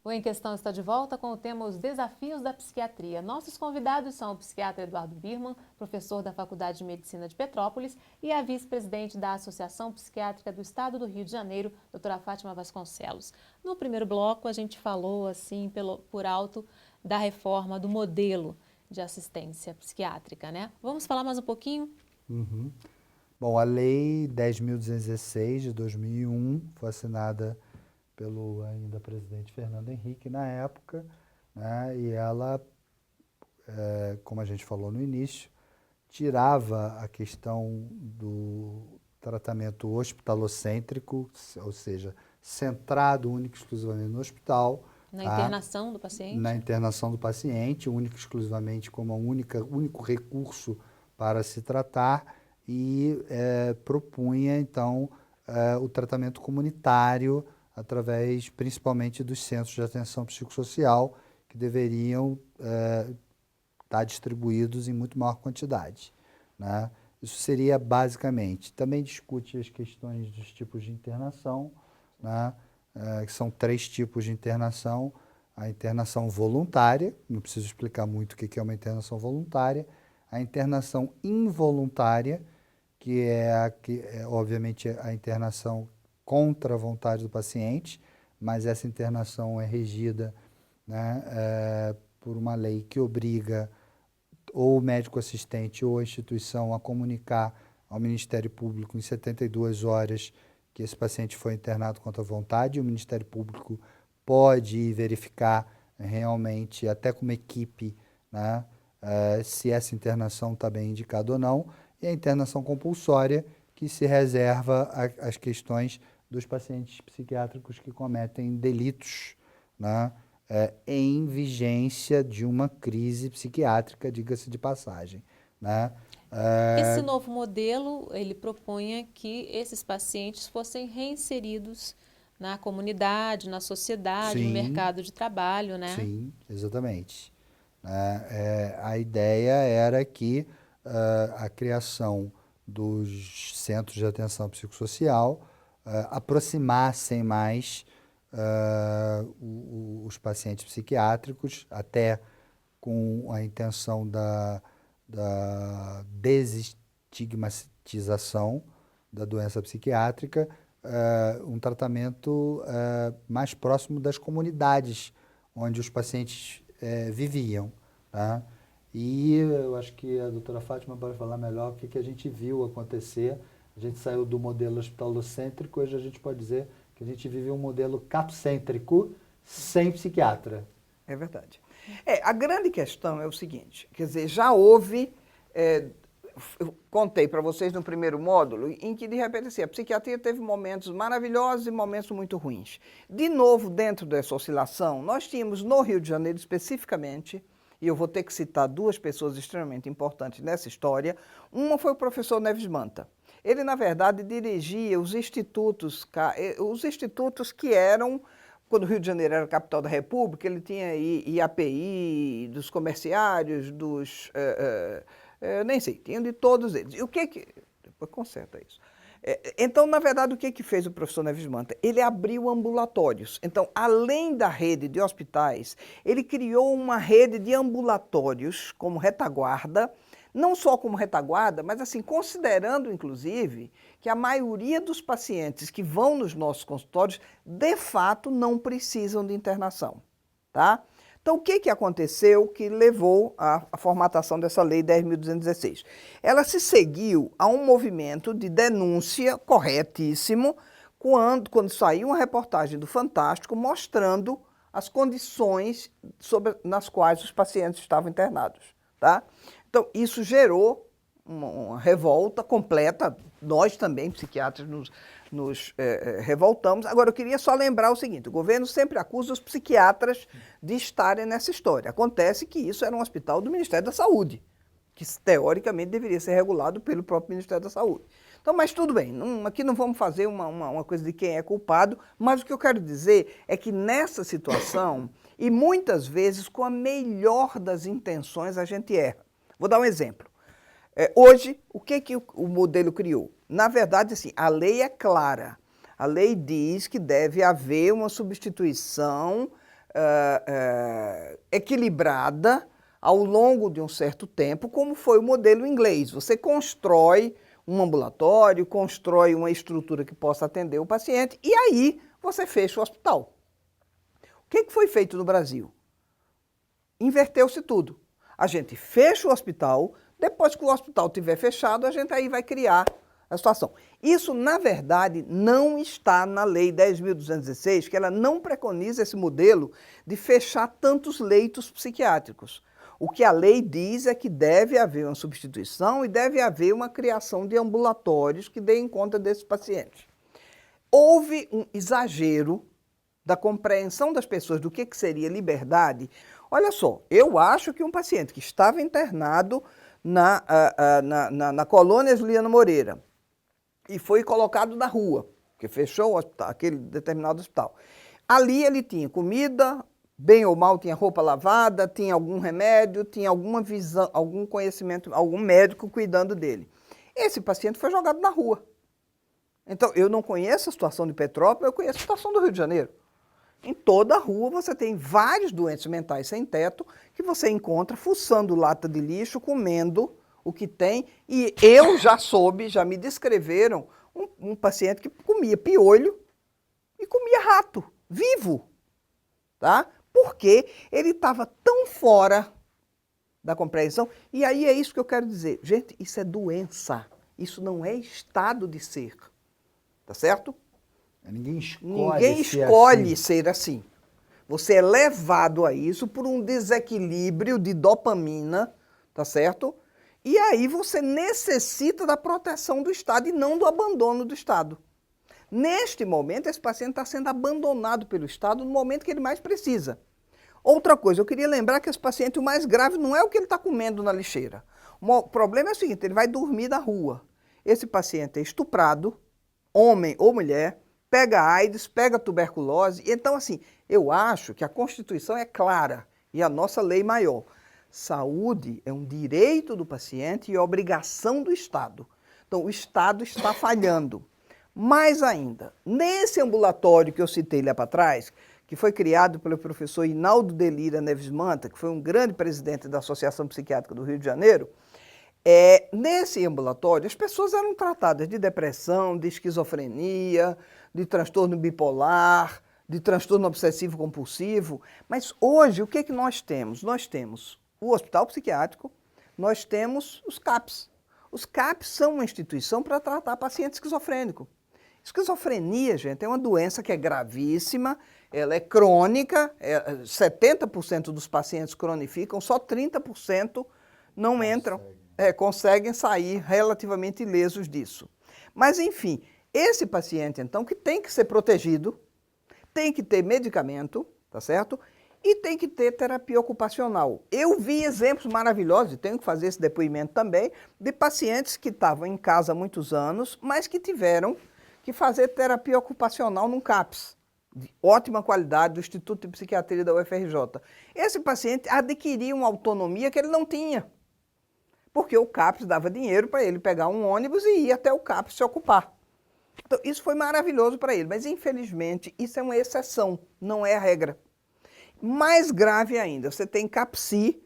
O Em Questão está de volta com o tema Os Desafios da Psiquiatria. Nossos convidados são o psiquiatra Eduardo Birman, professor da Faculdade de Medicina de Petrópolis, e a vice-presidente da Associação Psiquiátrica do Estado do Rio de Janeiro, doutora Fátima Vasconcelos. No primeiro bloco, a gente falou, assim, por alto, da reforma do modelo de assistência psiquiátrica, né? Vamos falar mais um pouquinho? Uhum. Bom, a Lei 10.216 de 2001 foi assinada pelo ainda presidente Fernando Henrique na época, né? E ela, como a gente falou no início, tirava a questão do tratamento hospitalocêntrico, ou seja, centrado único e exclusivamente no hospital. Na tá? internação do paciente? Na internação do paciente, único e exclusivamente como único recurso para se tratar e propunha, então, o tratamento comunitário através, principalmente, dos centros de atenção psicossocial, que deveriam estar distribuídos em muito maior quantidade, né? Isso seria basicamente. Também discute as questões dos tipos de internação, né? Que são 3 tipos de internação. A internação voluntária, não preciso explicar muito o que é uma internação voluntária. A internação involuntária, que é obviamente a internação contra a vontade do paciente, mas essa internação é regida, né, por uma lei que obriga ou o médico assistente ou a instituição a comunicar ao Ministério Público em 72 horas que esse paciente foi internado contra a vontade, e o Ministério Público pode verificar realmente, até com uma equipe, né, se essa internação está bem indicada ou não, e a internação compulsória, que se reserva às questões dos pacientes psiquiátricos que cometem delitos, né, em vigência de uma crise psiquiátrica, diga-se de passagem, né? Esse novo modelo, ele propunha que esses pacientes fossem reinseridos na comunidade, na sociedade, no mercado de trabalho, né? Sim, exatamente. A ideia era que a criação dos centros de atenção psicossocial aproximassem mais os pacientes psiquiátricos, até com a intenção da desestigmatização da doença psiquiátrica, um tratamento mais próximo das comunidades onde os pacientes viviam, tá? E eu acho que a doutora Fátima pode falar melhor o que a gente viu acontecer. A gente saiu do modelo hospitalocêntrico, hoje a gente pode dizer que a gente vive um modelo capcêntrico sem psiquiatra. É verdade. A grande questão é o seguinte, quer dizer, já houve, eu contei para vocês no primeiro módulo, em que de repente assim, a psiquiatria teve momentos maravilhosos e momentos muito ruins. De novo, dentro dessa oscilação, nós tínhamos no Rio de Janeiro especificamente, e eu vou ter que citar 2 pessoas extremamente importantes nessa história. Uma foi o professor Neves Manta. Ele, na verdade, dirigia os institutos que eram, quando o Rio de Janeiro era a capital da República, ele tinha IAPI, dos comerciários, nem sei, tinha de todos eles. E o que depois conserta isso. Então, na verdade, o que fez o professor Neves Manta? Ele abriu ambulatórios. Então, além da rede de hospitais, ele criou uma rede de ambulatórios como retaguarda, não só como retaguarda, mas assim, considerando, inclusive, que a maioria dos pacientes que vão nos nossos consultórios, de fato, não precisam de internação, tá? Então, o que aconteceu que levou à formatação dessa Lei 10.216? Ela se seguiu a um movimento de denúncia corretíssimo quando saiu uma reportagem do Fantástico mostrando as condições nas quais os pacientes estavam internados, tá? Então, isso gerou uma revolta completa. Nós também, psiquiatras, nos revoltamos. Agora, eu queria só lembrar o seguinte, o governo sempre acusa os psiquiatras de estarem nessa história. Acontece que isso era um hospital do Ministério da Saúde, que teoricamente deveria ser regulado pelo próprio Ministério da Saúde. Então, mas tudo bem, aqui não vamos fazer uma coisa de quem é culpado, mas o que eu quero dizer é que nessa situação, e muitas vezes com a melhor das intenções, a gente erra. Vou dar um exemplo. Hoje, o que o modelo criou? Na verdade, assim, a lei é clara. A lei diz que deve haver uma substituição equilibrada ao longo de um certo tempo, como foi o modelo inglês. Você constrói um ambulatório, constrói uma estrutura que possa atender o paciente e aí você fecha o hospital. O que foi feito no Brasil? inverteu-se tudo. A gente fecha o hospital, depois que o hospital estiver fechado, a gente aí vai criar a situação. Isso, na verdade, não está na Lei 10.216, que ela não preconiza esse modelo de fechar tantos leitos psiquiátricos. O que a lei diz é que deve haver uma substituição e deve haver uma criação de ambulatórios que deem conta desses pacientes. Houve um exagero da compreensão das pessoas do que seria liberdade. Olha só, eu acho que um paciente que estava internado na colônia Juliana Moreira e foi colocado na rua, que fechou o hospital, aquele determinado hospital, ali ele tinha comida, bem ou mal tinha roupa lavada, tinha algum remédio, tinha alguma visão, algum conhecimento, algum médico cuidando dele. Esse paciente foi jogado na rua. Então, eu não conheço a situação de Petrópolis, eu conheço a situação do Rio de Janeiro. Em toda a rua você tem vários doentes mentais sem teto que você encontra fuçando lata de lixo, comendo o que tem. E eu já soube, já me descreveram um paciente que comia piolho e comia rato, vivo, tá? Porque ele estava tão fora da compreensão. E aí é isso que eu quero dizer. Gente, isso é doença. Isso não é estado de ser. Tá certo? Ninguém escolhe ser assim. Você é levado a isso por um desequilíbrio de dopamina, tá certo? E aí você necessita da proteção do Estado e não do abandono do Estado. Neste momento, esse paciente está sendo abandonado pelo Estado no momento que ele mais precisa. Outra coisa, eu queria lembrar que esse paciente, o mais grave não é o que ele está comendo na lixeira. O problema é o seguinte, ele vai dormir na rua. Esse paciente é estuprado, homem ou mulher, pega AIDS, pega tuberculose. Então, assim, eu acho que a Constituição é clara e a nossa lei maior. Saúde é um direito do paciente e obrigação do Estado. Então, o Estado está falhando. Mais ainda, nesse ambulatório que eu citei lá para trás, que foi criado pelo professor Hinaldo de Lira Neves Manta, que foi um grande presidente da Associação Psiquiátrica do Rio de Janeiro, nesse ambulatório as pessoas eram tratadas de depressão, de esquizofrenia, de transtorno bipolar, de transtorno obsessivo-compulsivo. Mas hoje, o que é que nós temos? Nós temos o hospital psiquiátrico, nós temos os CAPs. Os CAPs são uma instituição para tratar paciente esquizofrênico. Esquizofrenia, gente, é uma doença que é gravíssima, ela é crônica, 70% dos pacientes cronificam, só 30% não entram, conseguem sair relativamente ilesos disso. Mas, enfim, esse paciente, então, que tem que ser protegido, tem que ter medicamento, tá certo? E tem que ter terapia ocupacional. Eu vi exemplos maravilhosos, e tenho que fazer esse depoimento também, de pacientes que estavam em casa há muitos anos, mas que tiveram que fazer terapia ocupacional num CAPS, de ótima qualidade, do Instituto de Psiquiatria da UFRJ. Esse paciente adquiria uma autonomia que ele não tinha, porque o CAPS dava dinheiro para ele pegar um ônibus e ir até o CAPS se ocupar. Então, isso foi maravilhoso para ele, mas infelizmente isso é uma exceção, não é a regra. Mais grave ainda, você tem CAPSI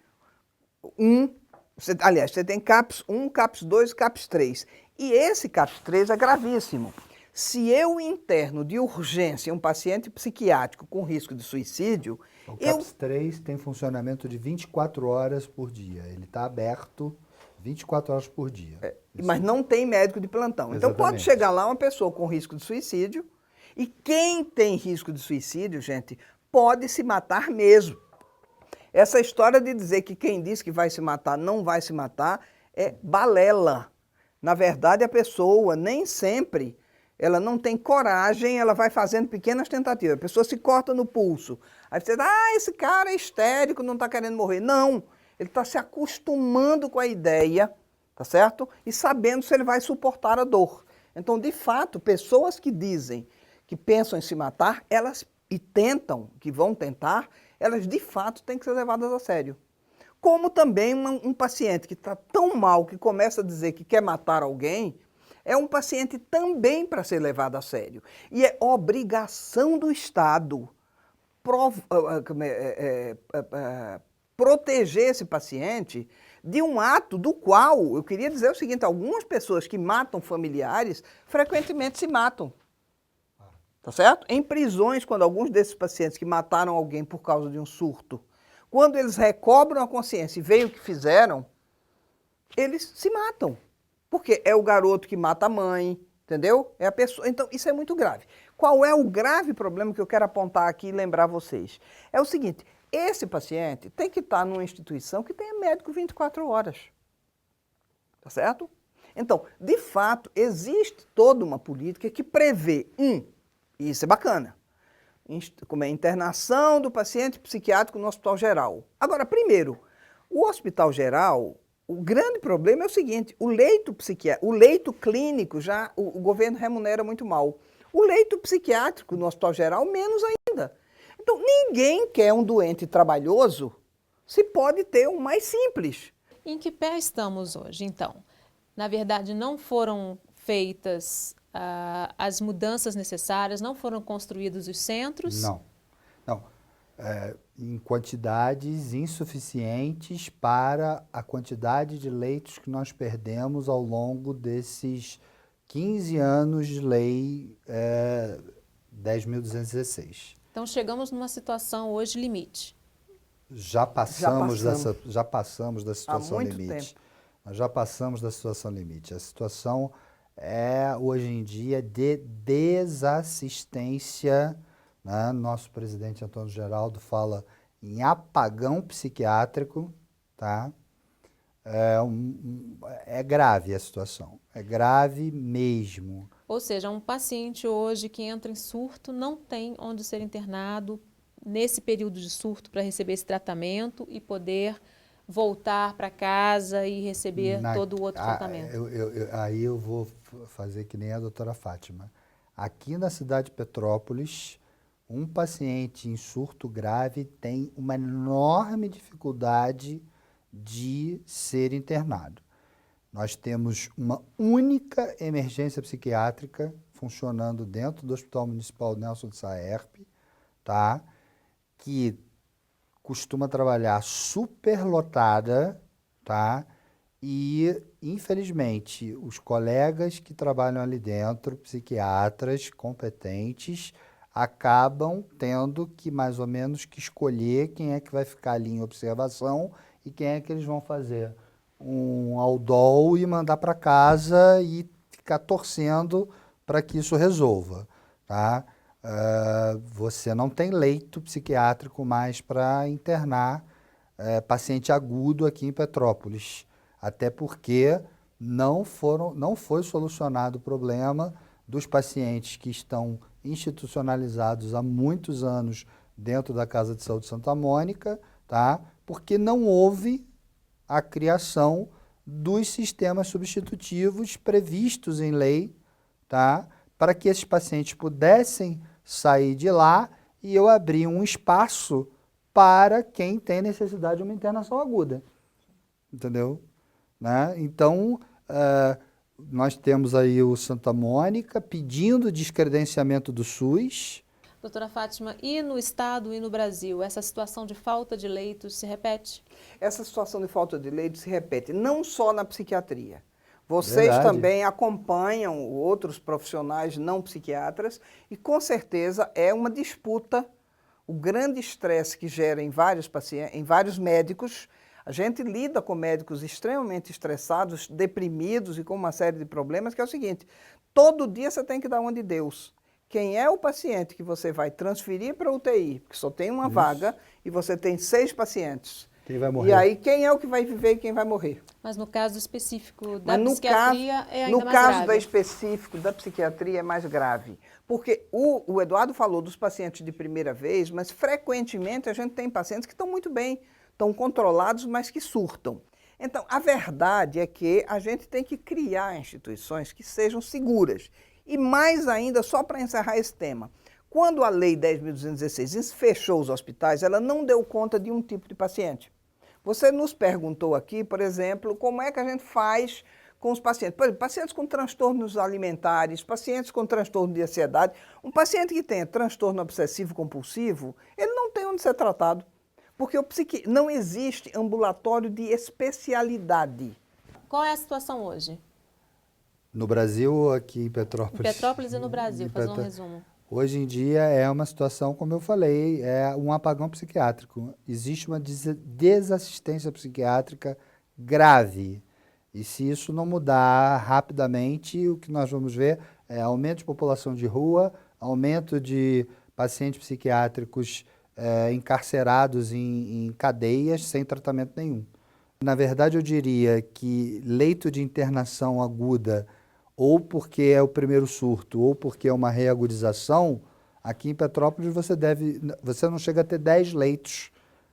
1, você tem CAPS 1, CAPS 2 e CAPS 3. E esse CAPS 3 é gravíssimo. Se eu interno de urgência um paciente psiquiátrico com risco de suicídio... O CAPS 3 tem funcionamento de 24 horas por dia. Ele está aberto 24 horas por dia. Mas não tem médico de plantão. Exatamente. Então pode chegar lá uma pessoa com risco de suicídio e quem tem risco de suicídio, gente, pode se matar mesmo. Essa história de dizer que quem diz que vai se matar não vai se matar é balela. Na verdade, a pessoa nem sempre... ela não tem coragem, ela vai fazendo pequenas tentativas. A pessoa se corta no pulso. Aí você diz, esse cara é histérico, não está querendo morrer. Não, ele está se acostumando com a ideia, tá certo? E sabendo se ele vai suportar a dor. Então, de fato, pessoas que dizem que pensam em se matar, elas e tentam, que vão tentar, elas de fato têm que ser levadas a sério. Como também um paciente que está tão mal que começa a dizer que quer matar alguém, é um paciente também para ser levado a sério. E é obrigação do Estado proteger esse paciente de um ato do qual, eu queria dizer o seguinte, algumas pessoas que matam familiares frequentemente se matam. Tá certo? Em prisões, quando alguns desses pacientes que mataram alguém por causa de um surto, Quando eles recobram a consciência e veem o que fizeram, eles se matam. Porque é o garoto que mata a mãe, entendeu? É a pessoa. Então, isso é muito grave. Qual é o grave problema que eu quero apontar aqui e lembrar vocês? É o seguinte, esse paciente tem que estar numa instituição que tenha médico 24 horas. Tá certo? Então, de fato, existe toda uma política que prevê, e isso é bacana, como é a internação do paciente psiquiátrico no hospital geral. Agora, primeiro, o hospital geral, o grande problema é o seguinte, o leito clínico já o governo remunera muito mal. O leito psiquiátrico no hospital geral, menos ainda. Então, ninguém quer um doente trabalhoso se pode ter um mais simples. Em que pé estamos hoje, então? Na verdade, não foram feitas as mudanças necessárias, não foram construídos os centros? Não. Em quantidades insuficientes para a quantidade de leitos que nós perdemos ao longo desses 15 anos de lei 10.216. Então, chegamos numa situação hoje limite. Já passamos da situação Há muito limite. tempo. Nós já passamos da situação limite. A situação é, hoje em dia, de desassistência, né? Nosso presidente Antônio Geraldo fala em apagão psiquiátrico, tá? É grave a situação, é grave mesmo. Ou seja, um paciente hoje que entra em surto não tem onde ser internado nesse período de surto para receber esse tratamento e poder voltar para casa e receber todo o outro tratamento. Aí eu vou fazer que nem a doutora Fátima. Aqui na cidade de Petrópolis, um paciente em surto grave tem uma enorme dificuldade de ser internado. Nós temos uma única emergência psiquiátrica funcionando dentro do Hospital Municipal Nelson de Saerp, tá? Que costuma trabalhar superlotada, tá? E, infelizmente, os colegas que trabalham ali dentro, psiquiatras competentes, acabam tendo que, mais ou menos, que escolher quem é que vai ficar ali em observação e quem é que eles vão fazer um aldol e mandar para casa e ficar torcendo para que isso resolva, tá? Você não tem leito psiquiátrico mais para internar paciente agudo aqui em Petrópolis, até porque não foi solucionado o problema dos pacientes que estão institucionalizados há muitos anos dentro da Casa de Saúde Santa Mônica, tá? Porque não houve a criação dos sistemas substitutivos previstos em lei, tá? Para que esses pacientes pudessem sair de lá e eu abrir um espaço para quem tem necessidade de uma internação aguda, entendeu? Né? Então, nós temos aí o Santa Mônica pedindo descredenciamento do SUS. Doutora Fátima, e no Estado e no Brasil, essa situação de falta de leitos se repete? Essa situação de falta de leitos se repete não só na psiquiatria. Vocês também acompanham outros profissionais não psiquiatras e, com certeza, é uma disputa, o grande estresse que gera em vários pacientes, em vários médicos. A gente lida com médicos extremamente estressados, deprimidos e com uma série de problemas, que é o seguinte, todo dia você tem que dar uma de Deus. Quem é o paciente que você vai transferir para a UTI, porque só tem uma vaga e você tem 6 pacientes. Quem vai morrer? E aí, quem é o que vai viver e quem vai morrer? Mas no caso específico da psiquiatria é ainda mais grave. No caso específico da psiquiatria é mais grave. Porque o Eduardo falou dos pacientes de primeira vez, mas frequentemente a gente tem pacientes que estão muito bem, estão controlados, mas que surtam. Então, a verdade é que a gente tem que criar instituições que sejam seguras. E mais ainda, só para encerrar esse tema, quando a Lei 10.216 fechou os hospitais, ela não deu conta de um tipo de paciente. Você nos perguntou aqui, por exemplo, como é que a gente faz com os pacientes. Por exemplo, pacientes com transtornos alimentares, pacientes com transtorno de ansiedade. Um paciente que tenha transtorno obsessivo-compulsivo, ele não tem onde ser tratado, porque não existe ambulatório de especialidade. Qual é a situação hoje? No Brasil ou aqui em Petrópolis? Em Petrópolis e no Brasil, fazer um resumo. Hoje em dia é uma situação, como eu falei, é um apagão psiquiátrico. Existe uma desassistência psiquiátrica grave. E se isso não mudar rapidamente, o que nós vamos ver é aumento de população de rua, aumento de pacientes psiquiátricos encarcerados em cadeias sem tratamento nenhum. Na verdade, eu diria que leito de internação aguda, ou porque é o primeiro surto, ou porque é uma reagudização, aqui em Petrópolis você não chega a ter 10 leitos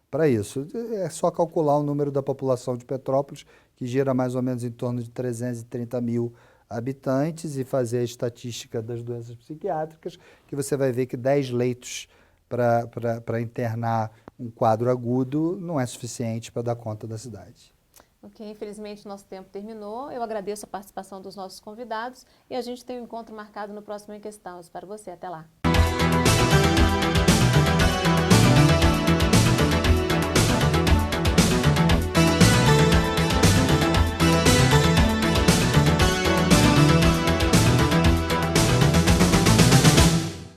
para isso. É só calcular o número da população de Petrópolis, que gira mais ou menos em torno de 330 mil habitantes, e fazer a estatística das doenças psiquiátricas, que você vai ver que 10 leitos para internar um quadro agudo não é suficiente para dar conta da cidade. Ok, infelizmente nosso tempo terminou. Eu agradeço a participação dos nossos convidados e a gente tem um encontro marcado no próximo Em Questão. Eu espero você. Até lá.